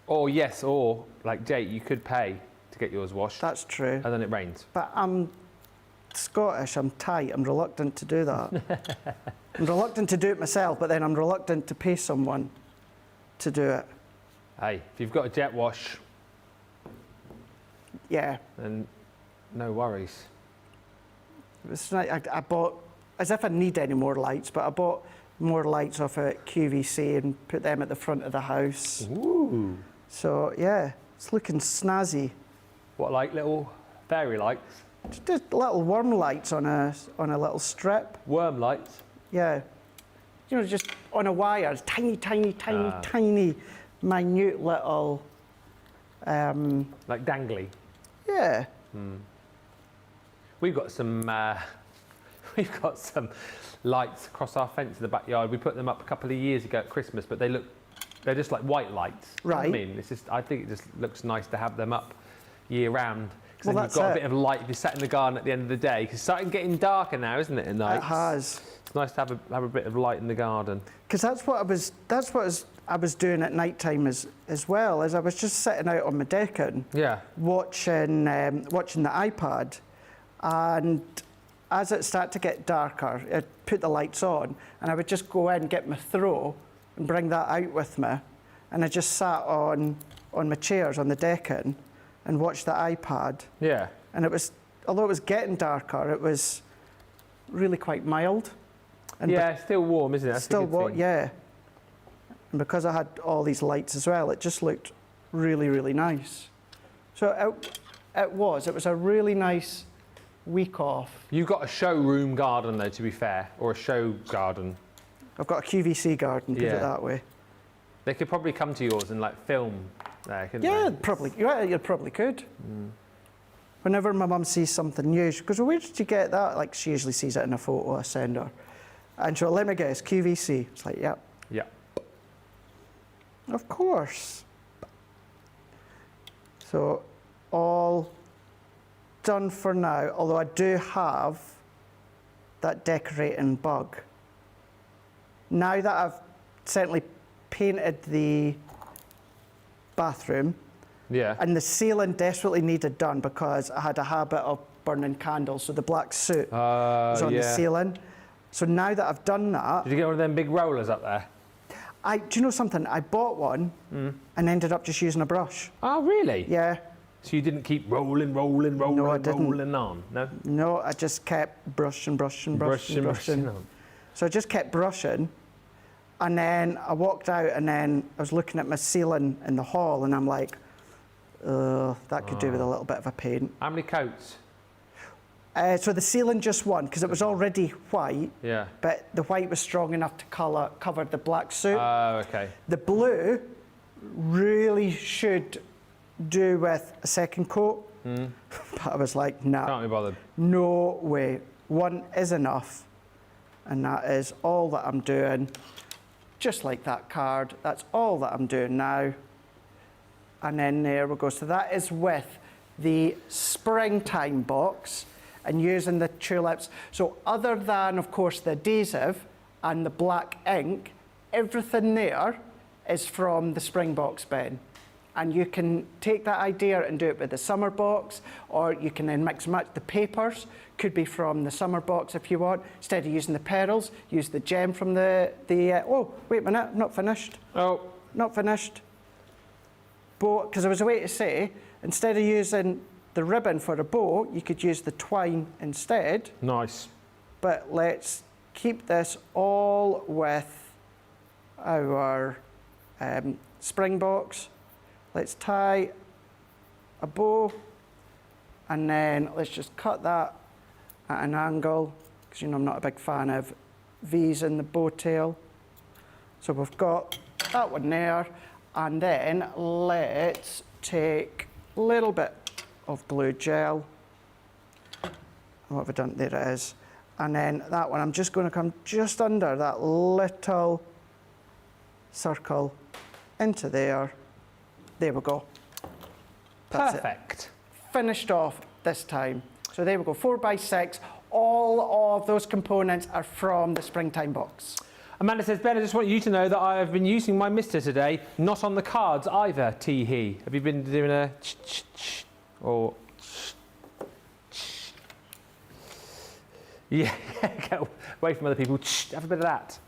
Or like Jake, you could pay to get yours washed. That's true. And then it rains. But I'm Scottish, I'm tight, I'm reluctant to do that. I'm reluctant to do it myself, but then I'm reluctant to pay someone to do it. Hey, if you've got a jet wash, then no worries. It's like I bought, as if I need any more lights, but I bought more lights off at QVC and put them at the front of the house. Ooh. So yeah, it's looking snazzy. What, like little fairy lights? Just little worm lights on a little strip. Worm lights? Yeah. You know, just on a wire, tiny, minute little... like dangly? Yeah. We've got some lights across our fence in the backyard. We put them up a couple of years ago at Christmas, but they're just like white lights. Right. You know what I mean, I think it just looks nice to have them up year round. Because Well, then you've got a bit of light if you're sat in the garden at the end of the day. Because it's starting getting darker now, isn't it, at night? It has. It's nice to have a bit of light in the garden. Because that's what I was doing at night time as well, as I was just sitting out on my decking, watching the iPad, and as it started to get darker, I'd put the lights on, and I would just go in, get my throw, and bring that out with me, and I just sat on my chairs on the decking and watched the iPad. Yeah. And it was, although it was getting darker, it was really quite mild. And Yeah, still warm, isn't it? That's still a good thing. yeah. And because I had all these lights as well, it just looked really, really nice. So it was a really nice week off. You've got a showroom garden though, to be fair, or a show garden. I've got a QVC garden, put Yeah. it that way. They could probably come to yours and like film there, couldn't Yeah, they? probably. Yeah, you probably could. Whenever my mum sees something new, she goes, well, where did you get that? Like, she usually sees it in a photo I send her. And she'll, let me guess, QVC. It's like, yeah, Yeah. of course. So, all done for now, although I do have that decorating bug. Now that I've certainly painted the bathroom, Yeah. and the ceiling desperately needed done because I had a habit of burning candles, so the black soot was on the yeah. ceiling. So now that I've done that, Did you get one of them big rollers up there? do you know something? I bought one and ended up just using a brush. Oh, really? Yeah, So you didn't keep rolling No, I didn't. rolling on? No? no, I just kept brushing. Brushing on. So I just kept brushing, and then I walked out, and then I was looking at my ceiling in the hall, and I'm like, that could do with a little bit of a paint. How many coats? So the ceiling just one, because it was already white, Yeah. but the white was strong enough to cover the black suit. Oh, okay. The blue really should do with a second coat, but I was like, nah, Can't be bothered. no way. One is enough, and that is all that I'm doing. Just like that card, that's all that I'm doing now. And then there we go. So that is with the springtime box and using the tulips. So other than, of course, the adhesive and the black ink, everything there is from the spring box, Ben. And you can take that idea and do it with the summer box, or you can then mix and match. The papers could be from the summer box if you want. Instead of using the pearls, use the gem from oh, wait a minute, not finished. Oh, Not finished. Bow, because there was a way to say, instead of using the ribbon for a bow, you could use the twine instead. nice. But let's keep this all with our spring box. Let's tie a bow, and then let's just cut that at an angle, because you know I'm not a big fan of V's in the bow tail. So we've got that one there, and then let's take a little bit of blue gel. What have I done? There it is. And then that one, I'm just going to come just under that little circle into there. There we go. That's it. Perfect. Finished off this time. So there we go, 4x6. All of those components are from the springtime box. Amanda says, Ben, I just want you to know that I have been using my mister today, not on the cards either, tee hee. Have you been doing a ch or yeah, get away from other people, have a bit of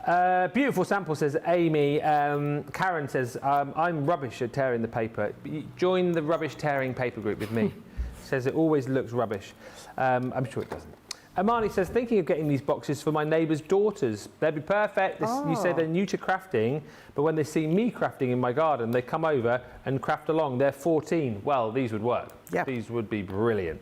that. Beautiful sample, says Amy. Karen says, I'm rubbish at tearing the paper. Join the rubbish tearing paper group with me. Says it always looks rubbish. I'm sure it doesn't. Amani says, thinking of getting these boxes for my neighbour's daughters. They'd be perfect. You say they're new to crafting, but when they see me crafting in my garden, they come over and craft along. They're 14. Well, these would work. Yeah. These would be brilliant.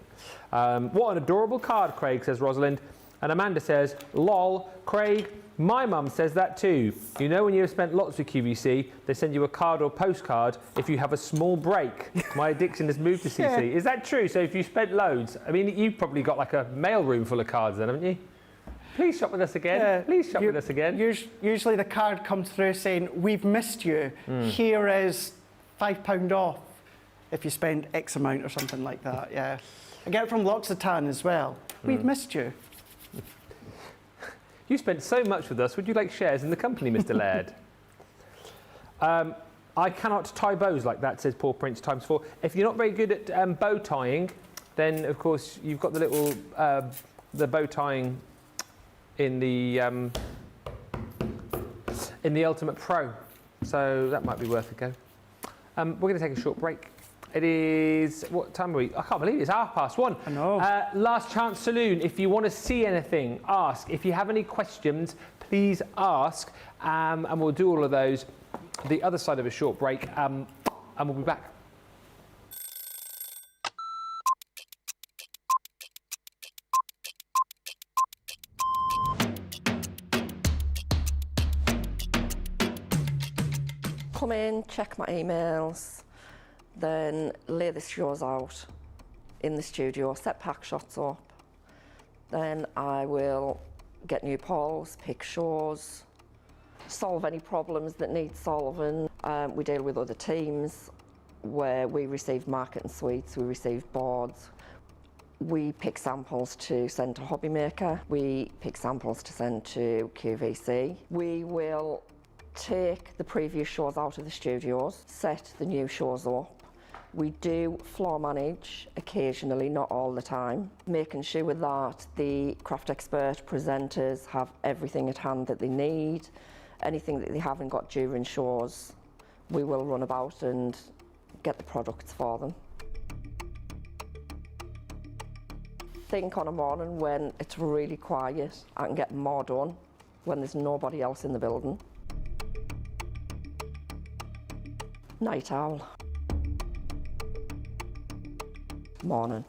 What an adorable card, Craig, says Rosalind. And Amanda says, lol, Craig, my mum says that too. You know, when you have spent lots with QVC, they send you a card or postcard if you have a small break. My addiction has moved to CC. Yeah. Is that true? So if you spent loads, I mean, you've probably got like a mail room full of cards then, haven't you? Please shop with us again. Yeah. Please shop with us again. Usually the card comes through saying, we've missed you. Here is £5 off if you spend X amount or something like that, yeah. I get it from L'Occitane as well. We've missed you. You spent so much with us. Would you like shares in the company, Mr. Laird? I cannot tie bows like that, says Paul Prince ×4. If you're not very good at bow tying, then of course you've got the little the bow tying in the Ultimate Pro. so that might be worth a go. We're going to take a short break. It is, what time are we? I can't believe it's 1:30. I know. Last chance saloon. If you want to see anything, ask. If you have any questions, please ask, and we'll do all of those the other side of a short break, and we'll be back. Come in, check my emails, then lay the shows out in the studio, set pack shots up. Then I will get new polls, pick shows, solve any problems that need solving. We deal with other teams where we receive marketing suites, we receive boards. We pick samples to send to Hobbymaker. We pick samples to send to QVC. We will take the previous shows out of the studios, set the new shows up. We do floor manage occasionally, not all the time, making sure that the craft expert presenters have everything at hand that they need. Anything that they haven't got during shows, we will run about and get the products for them. Think on a morning when it's really quiet, I can get more done when there's nobody else in the building. Night owl. Morning.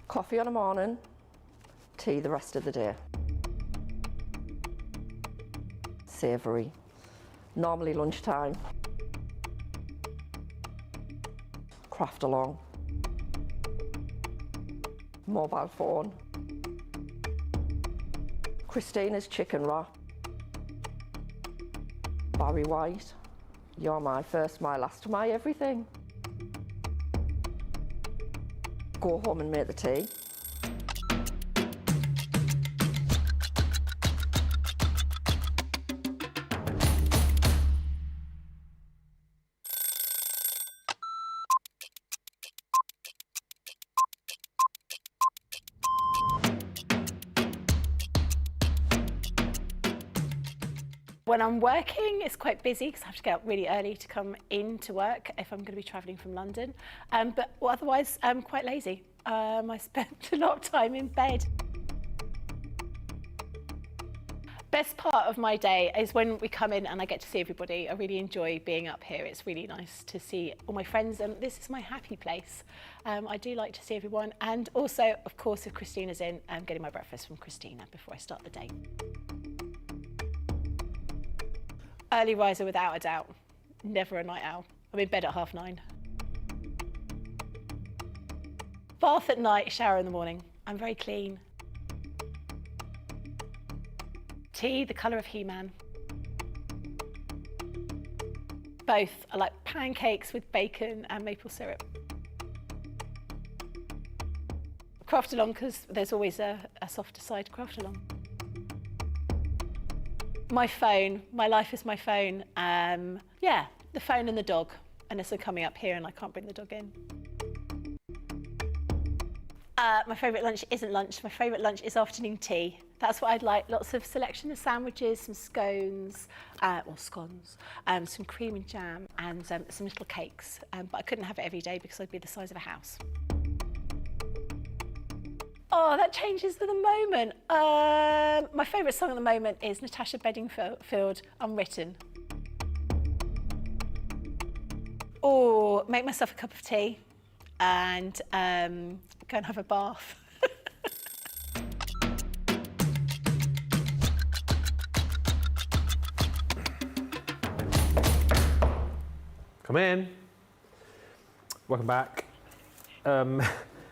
Coffee on a morning, tea the rest of the day. Savoury. Normally lunchtime. Craft along. Mobile phone. Christina's chicken wrap. Barry White, you're my first, my last, my everything. Go home and make the tea. When I'm working, it's quite busy because I have to get up really early to come into work if I'm going to be travelling from London. But otherwise, I'm quite lazy. I spend a lot of time in bed. Best part of my day is when we come in and I get to see everybody. I really enjoy being up here. It's really nice to see all my friends, and this is my happy place. I do like to see everyone, and also, of course, if Christina's in, I'm getting my breakfast from Christina before I start the day. Early riser without a doubt, never a night owl. I'm in bed at 9:30. Bath at night, shower in the morning. I'm very clean. Tea, the colour of He-Man. Both. I like pancakes with bacon and maple syrup. Craft along because there's always a softer side to craft along. My phone, my life is my phone. Yeah, the phone and the dog, unless I'm coming up here and I can't bring the dog in. My favourite lunch isn't lunch. My favourite lunch is afternoon tea. That's what I'd like. Lots of selection of sandwiches, some scones, or scones, some cream and jam, and some little cakes. But I couldn't have it every day because I'd be the size of a house. Oh, that changes to the moment. My favourite song at the moment is Natasha Bedingfield, Unwritten. Or make myself a cup of tea and go and have a bath. Come in. Welcome back.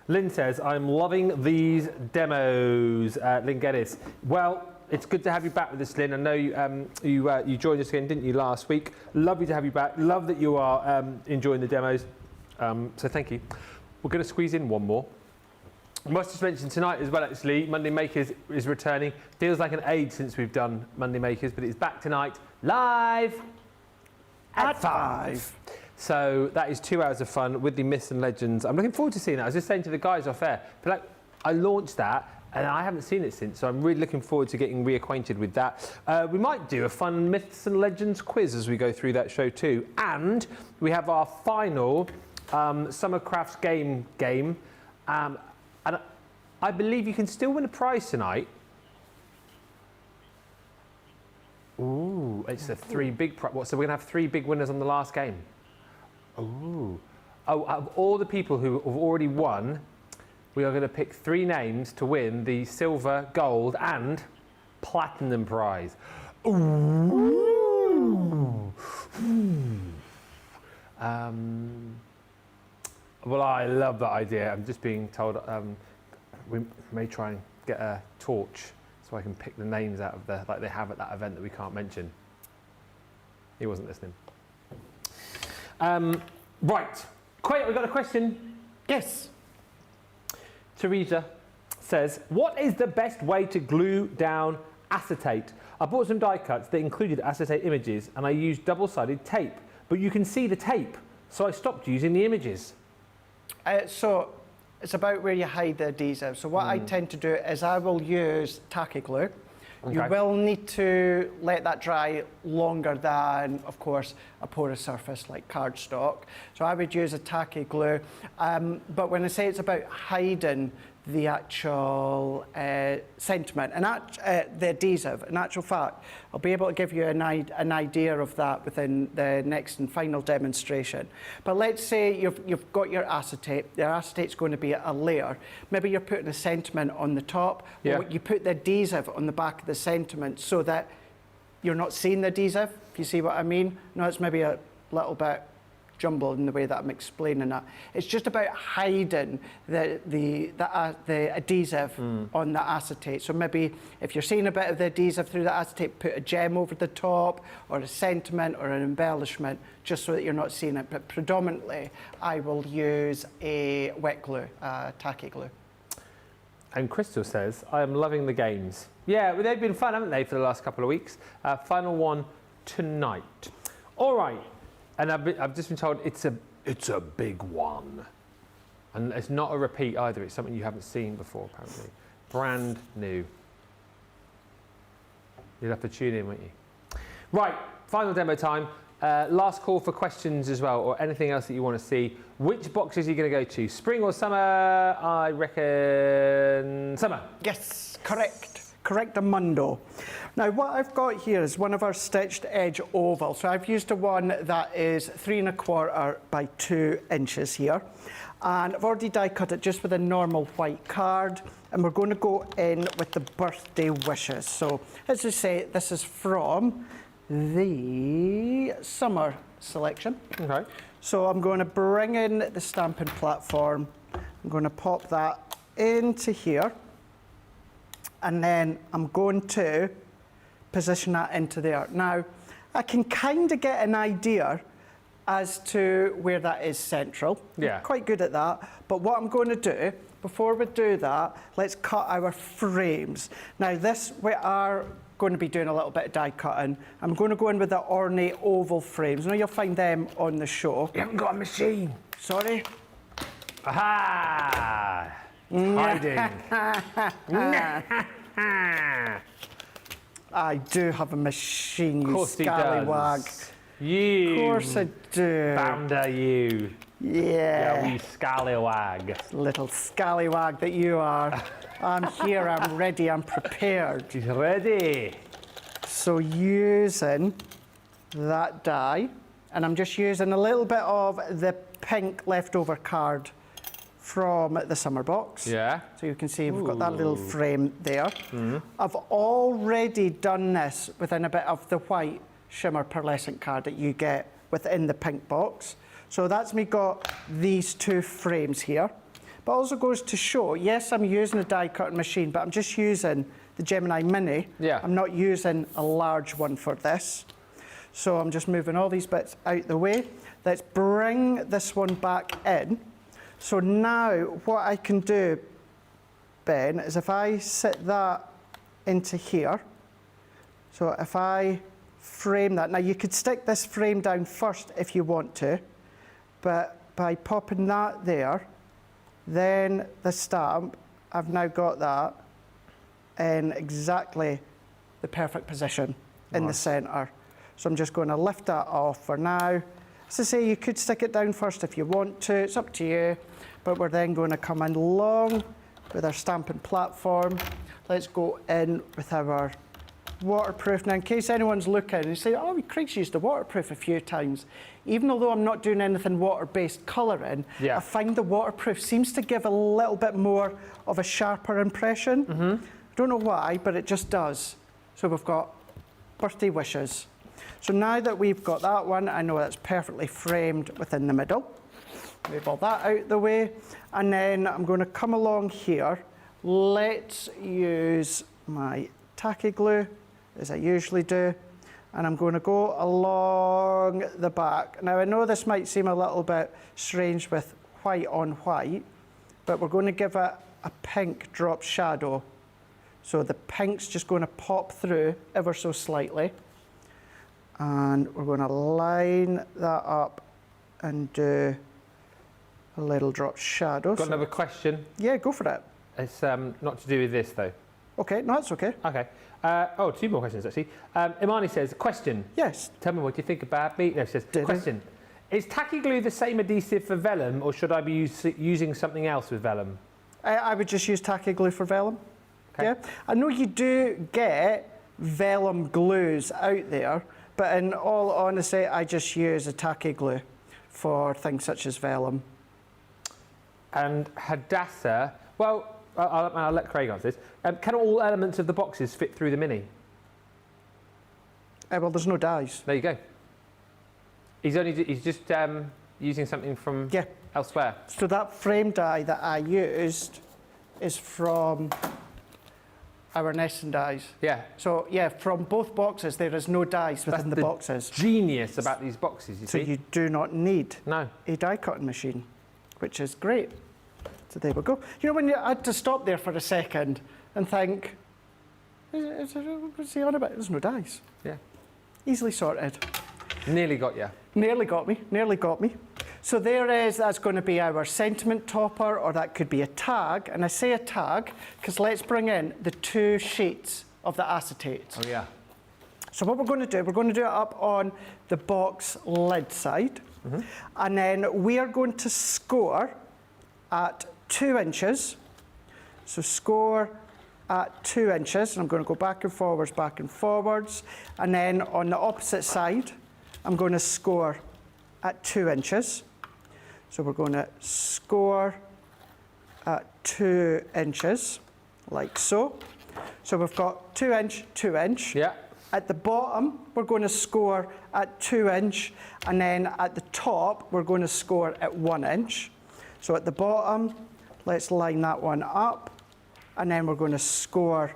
Lynn says, I'm loving these demos, Lynn Geddes. Well, it's good to have you back with us, Lynn. I know you joined us again, didn't you, last week? Lovely to have you back. Love that you are enjoying the demos. So thank you. We're going to squeeze in one more. I must just mention tonight as well, actually, Monday Makers is returning. Feels like an age since we've done Monday Makers, but it's back tonight, live at 5. So that is 2 hours of fun with the myths and legends. I'm looking forward to seeing that. I was just saying to the guys off air, but like, I launched that And I haven't seen it since, so I'm really looking forward to getting reacquainted with that. We might do a fun Myths and Legends quiz as we go through that show too. And we have our final Summer Crafts game. And I believe you can still win a prize tonight. Ooh, it's a three big prize. So we're going to have 3 big winners on the last game. Ooh. Oh, out of all the people who have already won, we are going to pick 3 names to win the silver, gold, and platinum prize. Ooh. Well, I love that idea. I'm just being told we may try and get a torch so I can pick the names out of like they have at that event that we can't mention. He wasn't listening. Right. We've got a question. Yes. Teresa says, what is the best way to glue down acetate? I bought some die cuts that included acetate images and I used double-sided tape, but you can see the tape, so I stopped using the images. So it's about where you hide the adhesive. So what I tend to do is I will use tacky glue. Okay. You will need to let that dry longer than, of course, a porous surface like cardstock. So I would use a tacky glue. But when I say it's about hiding the actual sentiment and the adhesive, in actual fact, I'll be able to give you an idea of that within the next and final demonstration. But let's say you've got your acetate. Your acetate's going to be a layer. Maybe you're putting a sentiment on the top. Yeah. Or you put the adhesive on the back of the sentiment so that you're not seeing the adhesive, if you see what I mean. No, it's maybe a little bit jumbled in the way that I'm explaining that. It's just about hiding the adhesive on the acetate. So maybe if you're seeing a bit of the adhesive through the acetate, put a gem over the top or a sentiment or an embellishment just so that you're not seeing it. But predominantly, I will use a wet glue, tacky glue. And Crystal says, I am loving the games. Yeah, well, they've been fun, haven't they, for the last couple of weeks? Final one tonight. All right. And I've just been told it's a big one. And it's not a repeat either. It's something you haven't seen before, apparently. Brand new. You'll have to tune in, won't you? Right, final demo time. Last call for questions as well, or anything else that you want to see. Which boxes are you going to go to? Spring or summer? I reckon summer. Yes, correct. Correctamundo. Now what I've got here is one of our stitched edge oval. So I've used a one that is 3 1/4 by 2 inches here. And I've already die cut it just with a normal white card. And we're going to go in with the birthday wishes. So as I say, this is from the summer selection. Okay. So I'm going to bring in the stamping platform. I'm going to pop that into here. And then I'm going to position that into there. Now, I can kind of get an idea as to where that is central. Yeah. I'm quite good at that. But what I'm going to do, before we do that, let's cut our frames. Now, we are going to be doing a little bit of die cutting. I'm going to go in with the ornate oval frames. Now, you'll find them on the show. You haven't got a machine. Sorry? Aha! Hiding. I do have a machine, you Of course he scallywag. does. You. Of course I do. Bounder, you. Yeah. Yeah, we scallywag. Little scallywag that you are. I'm here, I'm ready, I'm prepared. He's ready. So using that die, and I'm just using a little bit of the pink leftover card from the summer box. Yeah. So you can see we've got that little frame there. I've already done this within a bit of the white shimmer pearlescent card that you get within the pink box. So that's me got these 2 frames here. But also goes to show, yes, I'm using a die cutting machine, but I'm just using the Gemini Mini. Yeah. I'm not using a large one for this. So I'm just moving all these bits out the way. Let's bring this one back in. So now what I can do, Ben, is if I set that into here, so if I frame that, now you could stick this frame down first if you want to, but by popping that there, then the stamp, I've now got that, in exactly the perfect position in the centre. So I'm just going to lift that off for now. As I say, you could stick it down first if you want to, it's up to you. But we're then going to come in along with our stamping platform. Let's go in with our waterproof. Now, in case anyone's looking and you say, oh, Craig's used the waterproof a few times. Even although I'm not doing anything water-based colouring, I find the waterproof seems to give a little bit more of a sharper impression. I don't know why, but it just does. So we've got birthday wishes. So now that we've got that one, I know that's perfectly framed within the middle. Move all that out the way. And then I'm going to come along here. Let's use my tacky glue, as I usually do. And I'm going to go along the back. Now, I know this might seem a little bit strange with white on white, but we're going to give it a pink drop shadow. So the pink's just going to pop through ever so slightly. And we're going to line that up and do a little drop shadow. Got another question? Yeah, go for it. It's not to do with this, though. Okay, no, that's okay. Okay. Two more questions, actually. Imani says, question. Yes. Tell me what you think about me. No, she says, question. Is tacky glue the same adhesive for vellum, or should I be using something else with vellum? I would just use tacky glue for vellum. Okay. Yeah. I know you do get vellum glues out there, but in all honesty, I just use a tacky glue for things such as vellum. And Hadassah, well, I'll let Craig answer this. Can all elements of the boxes fit through the Mini? Well, there's no dies. There you go. He's just using something from elsewhere. So that frame die that I used is from our nesting dies. Yeah. So yeah, from both boxes, there is no dies within the boxes. Genius about these boxes, you see. So you do not need a die cutting machine, which is great. So there we go. You know, when you had to stop there for a second and think, what's he on about? There's no dies. Yeah. Easily sorted. Nearly got you. Nearly got me, nearly got me. So that's going to be our sentiment topper, or that could be a tag. And I say a tag because let's bring in the 2 sheets of the acetate. Oh, yeah. So what we're going to do it up on the box lid side. And then we are going to score at 2 inches. So score at 2 inches. And I'm going to go back and forwards. And then on the opposite side, I'm going to score at 2 inches. So we're going to score at 2 inches, like so. So we've got 2 inch, 2 inch. Yeah. At the bottom, we're going to score at 2 inch, and then at the top, we're going to score at 1 inch. So at the bottom, let's line that one up, and then we're going to score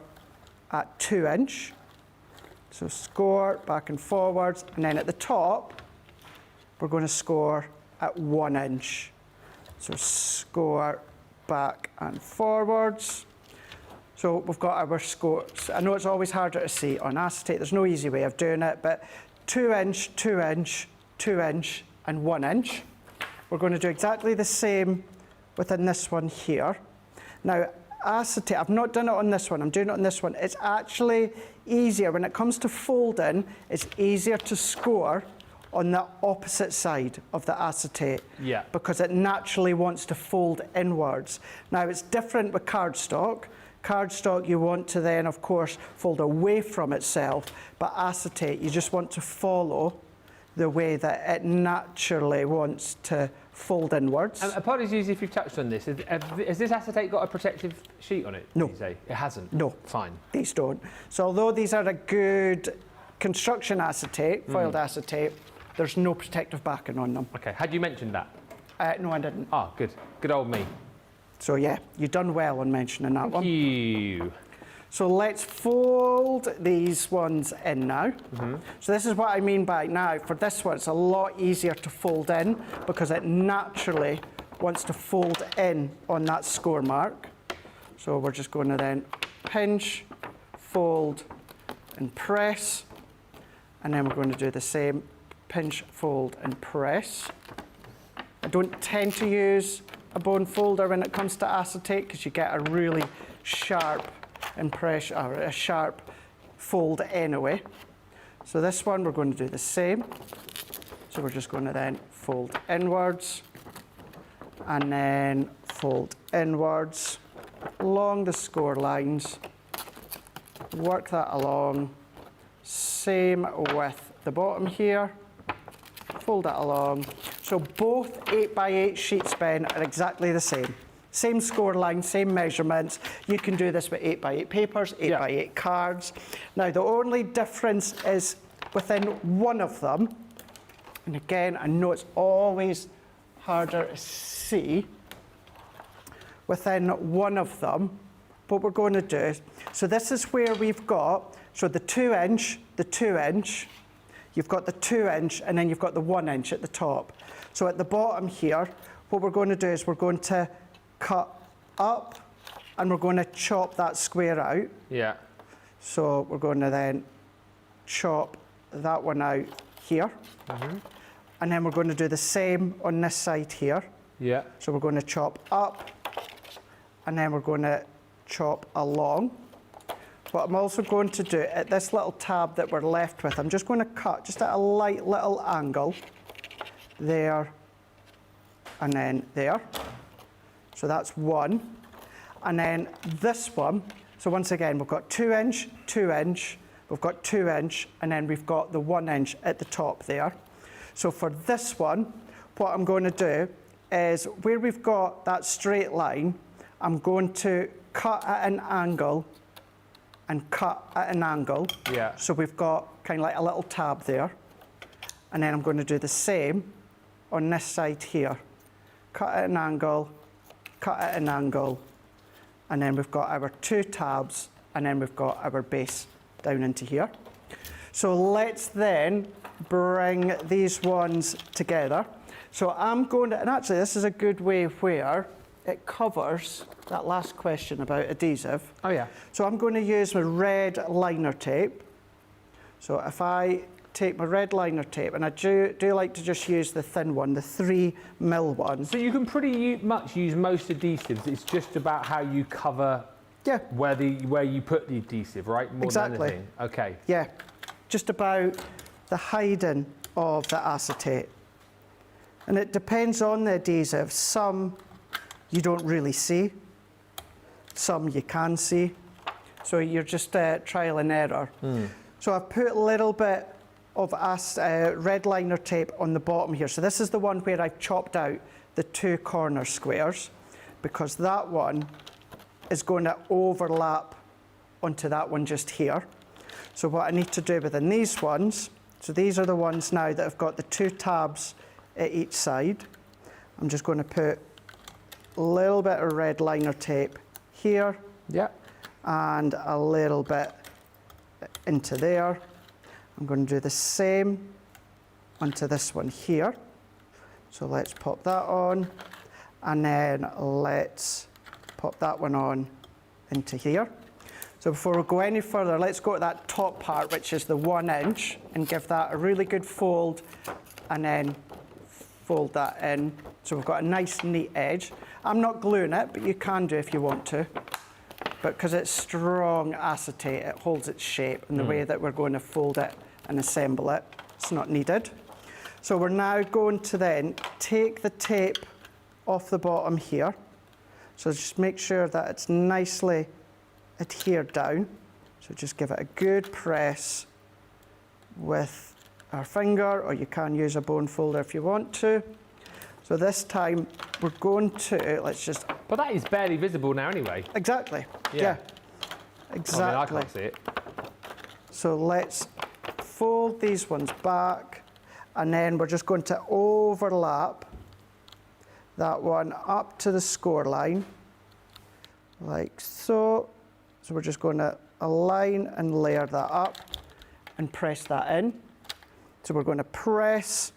at 2 inch. So score back and forwards, and then at the top, we're going to score at 1 inch. So score back and forwards. So we've got our scores. I know it's always harder to see on acetate. There's no easy way of doing it, but 2 inch, 2 inch, 2 inch, and 1 inch. We're going to do exactly the same within this one here. Now, acetate, I've not done it on this one, I'm doing it on this one. It's actually easier, when it comes to folding, it's easier to score on the opposite side of the acetate because it naturally wants to fold inwards. Now, it's different with cardstock. Cardstock, you want to then, of course, fold away from itself, but acetate, you just want to follow the way that it naturally wants to fold inwards. Apologies if you've touched on this. Has this acetate got a protective sheet on it? No. You say? It hasn't? No. Fine. These don't. So although these are a good construction acetate, foiled acetate, there's no protective backing on them. Okay. Had you mentioned that? No, I didn't. Ah, good. Good old me. So yeah, you've done well on mentioning that one. Thank you. So let's fold these ones in now. So this is what I mean by now. For this one, it's a lot easier to fold in because it naturally wants to fold in on that score mark. So we're just going to then pinch, fold, and press. And then we're going to do the same, pinch, fold, and press. I don't tend to use a bone folder when it comes to acetate because you get a really sharp impression, or a sharp fold anyway. So this one we're going to do the same. So we're just going to then fold inwards and then fold inwards along the score lines. Work that along. Same with the bottom here. Fold that along. So both 8x8 sheets, Ben, are exactly the same. Same score line, same measurements. You can do this with 8x8 papers, 8x8 cards. Now, the only difference is within one of them, and again, I know it's always harder to see, within one of them, what we're going to do, so this is where we've got, so the 2-inch, you've got the 2-inch, and then you've got the 1-inch at the top. So at the bottom here, what we're going to do is we're going to cut up, and we're going to chop that square out. Yeah. So we're going to then chop that one out here. And then we're going to do the same on this side here. Yeah. So we're going to chop up, and then we're going to chop along. What I'm also going to do at this little tab that we're left with, I'm just going to cut just at a light little angle there and then there. So that's one. And then this one, so once again, we've got 2-inch, 2-inch, we've got 2-inch, and then we've got the 1-inch at the top there. So for this one, what I'm going to do is where we've got that straight line, I'm going to cut at an angle and cut at an angle. Yeah. So we've got kind of like a little tab there. And then I'm going to do the same on this side here. Cut at an angle, cut at an angle, and then we've got our 2 tabs, and then we've got our base down into here. So let's then bring these ones together. So I'm going to, and actually this is a good way where it covers that last question about adhesive. Oh yeah. So I'm going to use my red liner tape. So if I take my red liner tape, and I do like to just use the thin one, the 3mm one. So you can pretty much use most adhesives. It's just about how you cover Yeah. where you put the adhesive, right? More Exactly. than anything. Okay. Yeah, just about the hiding of the acetate. And it depends on the adhesive. Some you don't really see, some you can see. So you're just trial and error. So I've put a little bit of red liner tape on the bottom here. So this is the one where I've chopped out the 2 corner squares, because that one is going to overlap onto that one just here. So what I need to do within these ones, so these are the ones now that have got the 2 tabs at each side. I'm just going to put a little bit of red liner tape here. Yeah. And a little bit into there. I'm going to do the same onto this one here. So let's pop that on, and then let's pop that one on into here. So before we go any further, let's go to that top part, which is the 1-inch, and give that a really good fold, and then fold that in. So we've got a nice neat edge. I'm not gluing it, but you can do if you want to. But because it's strong acetate, it holds its shape, and the way that we're going to fold it and assemble it, it's not needed. So we're now going to then take the tape off the bottom here. So just make sure that it's nicely adhered down. So just give it a good press with our finger, or you can use a bone folder if you want to. So this time we're going to, let's just... But that is barely visible now anyway. Exactly, Yeah. Exactly. I mean, I can't see it. So let's fold these ones back, and then we're just going to overlap that one up to the score line, like so. So we're just going to align and layer that up and press that in. So we're going to press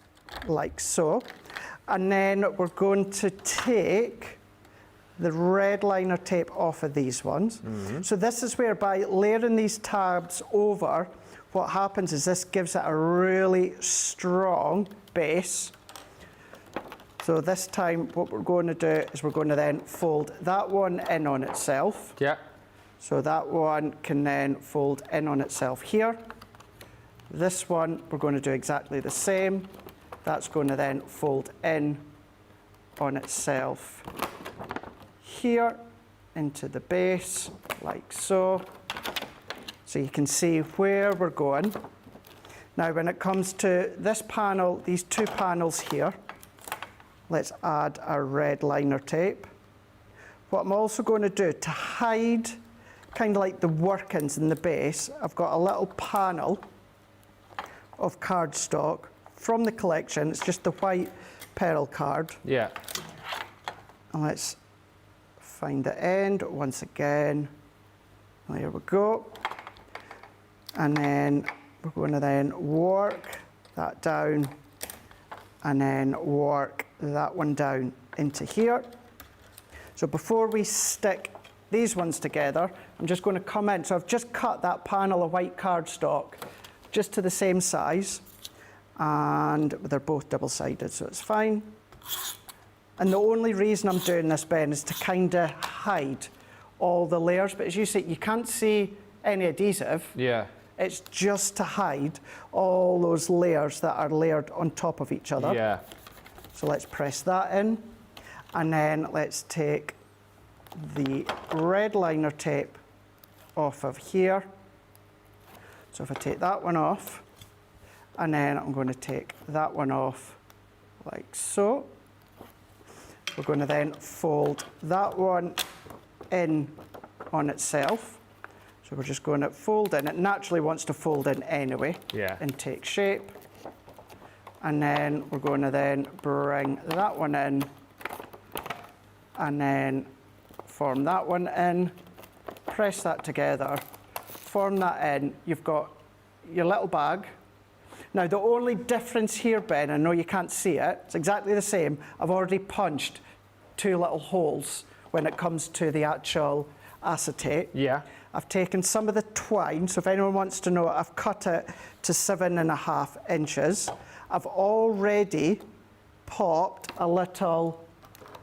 like so. And then we're going to take the red liner tape off of these ones. So this is where by layering these tabs over, what happens is this gives it a really strong base. So this time what we're going to do is we're going to then fold that one in on itself. Yeah. So that one can then fold in on itself here. This one, we're going to do exactly the same. That's going to then fold in on itself here into the base, like so. So you can see where we're going. Now, when it comes to this panel, these two panels here, let's add our red liner tape. What I'm also going to do to hide kind of like the workings in the base, I've got a little panel of cardstock from the collection. It's just the white pearl card. Yeah. And let's find the end once again. There we go. And then we're going to then work that down and then work that one down into here. So before we stick these ones together, I'm just going to come in. So I've just cut that panel of white cardstock just to the same size, and they're both double-sided, so it's fine. And the only reason I'm doing this, Ben, is to kind of hide all the layers. But as you say, you can't see any adhesive. Yeah. It's just to hide all those layers that are layered on top of each other. Yeah. So let's press that in. And then let's take the red liner tape off of here. So if I take that one off, and then I'm going to take that one off like so. We're going to then fold that one in on itself. So we're just going to fold in. It naturally wants to fold in anyway. Yeah. And take shape. And then we're going to then bring that one in and then form that one in, press that together, form that in. You've got your little bag. Now, the only difference here, Ben, I know you can't see it, it's exactly the same. I've already punched two little holes when it comes to the actual acetate. Yeah. I've taken some of the twine, so if anyone wants to know, I've cut it to 7.5 inches. I've already popped a little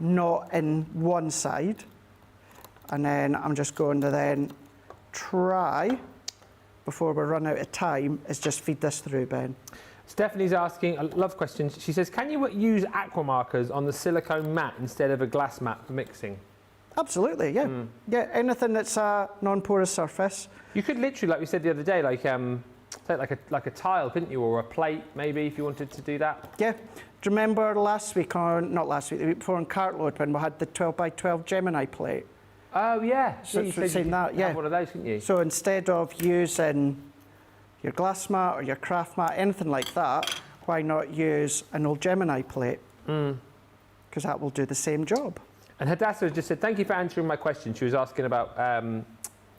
knot in one side, and then I'm just going to then try, before we run out of time, is just feed this through, Ben. Stephanie's asking, I love questions. She says, can you use aqua markers on the silicone mat instead of a glass mat for mixing? Absolutely, yeah. Yeah, anything that's a non-porous surface. You could literally, like we said the other day, like take like a tile, couldn't you, or a plate maybe, if you wanted to do that. Yeah. Do you remember last week not last week, the week before on Cartload when we had the 12 by 12 Gemini plate? Oh yeah. So you it's said seen you that, could yeah. have one of those, couldn't you? So instead of using your glass mat or your craft mat, anything like that, why not use an old Gemini plate? Because that will do the same job. And Hadassah just said, thank you for answering my question. She was asking about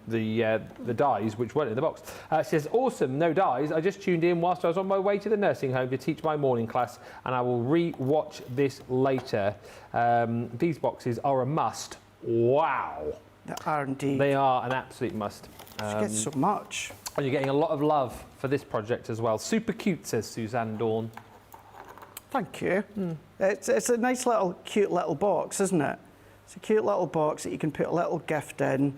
the dies, which weren't in the box. She says, awesome, no dies. I just tuned in whilst I was on my way to the nursing home to teach my morning class, and I will re-watch this later. These boxes are a must. Wow. They are indeed. They are an absolute must. You get so much. And you're getting a lot of love for this project as well. Super cute, says Suzanne Dawn. Thank you. It's a nice little, cute little box, isn't it? It's a cute little box that you can put a little gift in.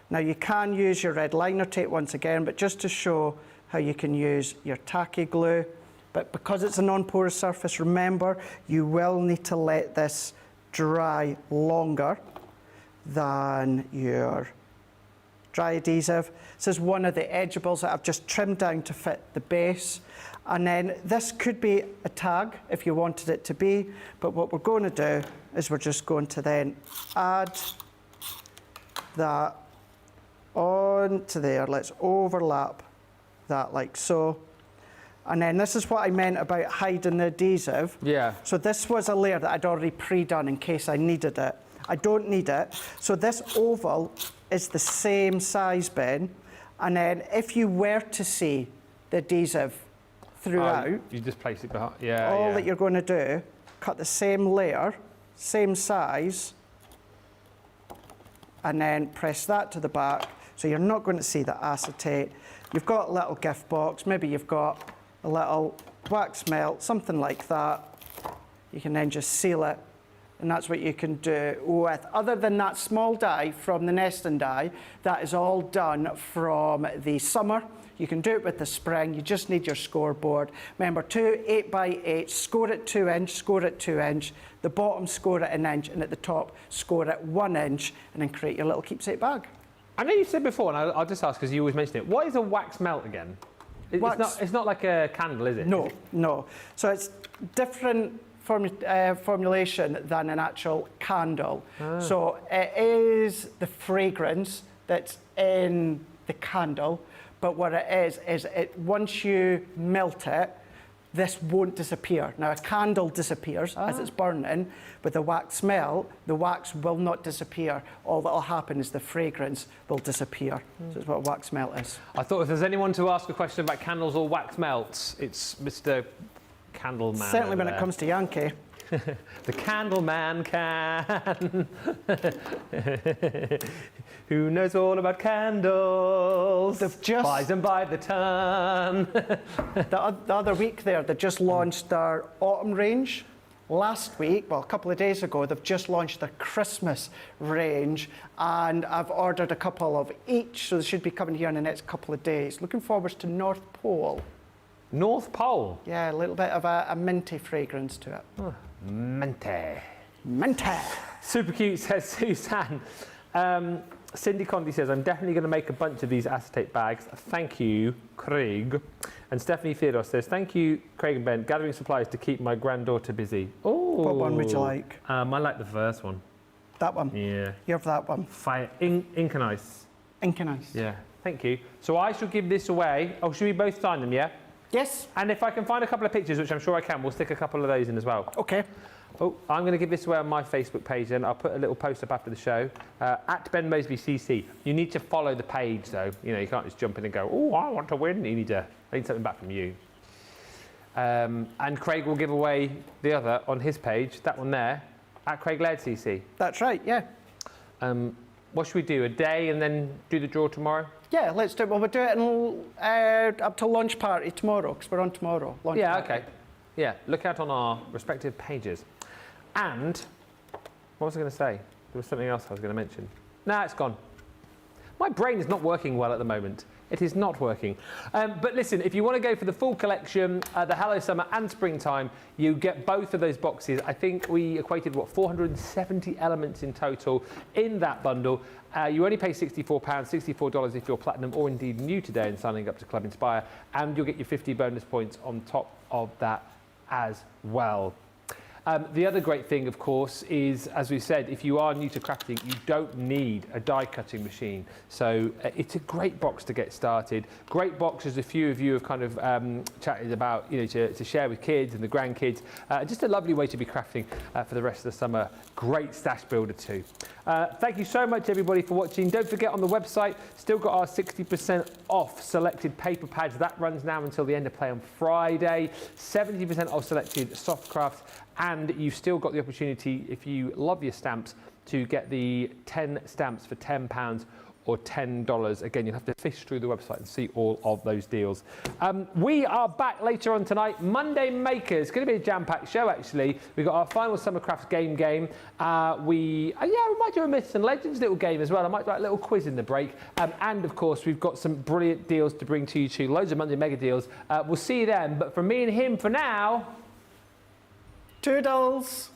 Now you can use your red liner tape once again, but just to show how you can use your tacky glue. But because it's a non-porous surface, remember, you will need to let this dry longer than your dry adhesive. This is one of the edgeables that I've just trimmed down to fit the base. And then this could be a tag if you wanted it to be, but what we're going to do is we're just going to then add that onto there. Let's overlap that like so. And then this is what I meant about hiding the adhesive. Yeah. So this was a layer that I'd already pre-done in case I needed it. I don't need it. So this oval is the same size, Ben. And then if you were to see the adhesive throughout, you just place it behind. Yeah. all yeah. that you're going to do, cut the same layer, same size, and then press that to the back. So you're not going to see the acetate. You've got a little gift box. Maybe you've got a little wax melt, something like that. You can then just seal it and that's what you can do with. Other than that small die from the nesting die, that is all done from the summer. You can do it with the spring, you just need your scoreboard. Remember, 2 8x8, score at 2 inch, score at 2 inch, the bottom score at 1 inch, and at the top score at 1 inch, and then create your little keepsake bag. I know you said before, and I'll just ask because you always mention it. What is a wax melt again? It's not like a candle, is it? No, no. So it's different formulation than an actual candle. So it is the fragrance that's in the candle, but what it is it once you melt it, this won't disappear. Now, a candle disappears as it's burning, but the wax melt, the wax will not disappear. All that will happen is the fragrance will disappear. So that's what a wax melt is. I thought if there's anyone to ask a question about candles or wax melts, it's Mr. Candleman. Certainly when there. it comes to Yankee. The Candleman can. Who knows all about candles? They've just- buys them by the ton. The other week there, they just launched their autumn range. Last week, well, a couple of days ago, they've just launched their Christmas range, and I've ordered a couple of each, so they should be coming here in the next couple of days. Looking forward to North Pole. North Pole. Yeah, a little bit of a minty fragrance to it. Oh, minty. Minty. Super cute, says Suzanne. Cindy Condy says, I'm definitely going to make a bunch of these acetate bags. Thank you, Craig. And Stephanie Theodore says, thank you, Craig and Ben, gathering supplies to keep my granddaughter busy. Oh. What one would you like? I like the first one. That one? Yeah. You have that one. Fire, ink and ice. Ink and ice. Yeah, thank you. So I shall give this away. Oh, should we both sign them, yeah? Yes. And if I can find a couple of pictures, which I'm sure I can, we'll stick a couple of those in as well. Okay. Oh, I'm going to give this away on my Facebook page, and I'll put a little post up after the show. At Ben Moseby CC. You need to follow the page, though. You know, you can't just jump in and go, oh, I want to win. You need something back from you. And Craig will give away the other on his page, that one there, at Craig Laird CC. That's right, yeah. What should we do? A day and then do the draw tomorrow? Yeah, let's do it. Well, we'll do it up to launch party tomorrow, because we're on tomorrow. Launch Yeah, party. okay. Yeah, look out on our respective pages. And, what was I going to say? There was something else I was going to mention. Nah, it's gone. My brain is not working well at the moment. It is not working. But listen, if you want to go for the full collection, the Hello Summer and Springtime, you get both of those boxes. I think we equated, 470 elements in total in that bundle. You only pay £64, $64 if you're platinum or indeed new today and signing up to Club Inspire, and you'll get your 50 bonus points on top of that as well. The other great thing, of course, is, as we said, if you are new to crafting, you don't need a die cutting machine. So it's a great box to get started. Great box, as a few of you have kind of chatted about, you know, to share with kids and the grandkids. Just a lovely way to be crafting for the rest of the summer. Great stash builder too. Thank you so much, everybody, for watching. Don't forget, on the website, still got our 60% off selected paper pads. That runs now until the end of play on Friday. 70% off selected soft crafts. And you've still got the opportunity, if you love your stamps, to get the 10 stamps for £10 or $10. Again, you'll have to fish through the website and see all of those deals. We are back later on tonight. Monday Makers, going to be a jam-packed show, actually. We've got our final Summer Crafts game. We might do a Myths and Legends little game as well. I might do a little quiz in the break. And, of course, we've got some brilliant deals to bring to you too. Loads of Monday Mega deals. We'll see you then. But from me and him for now... Toodles.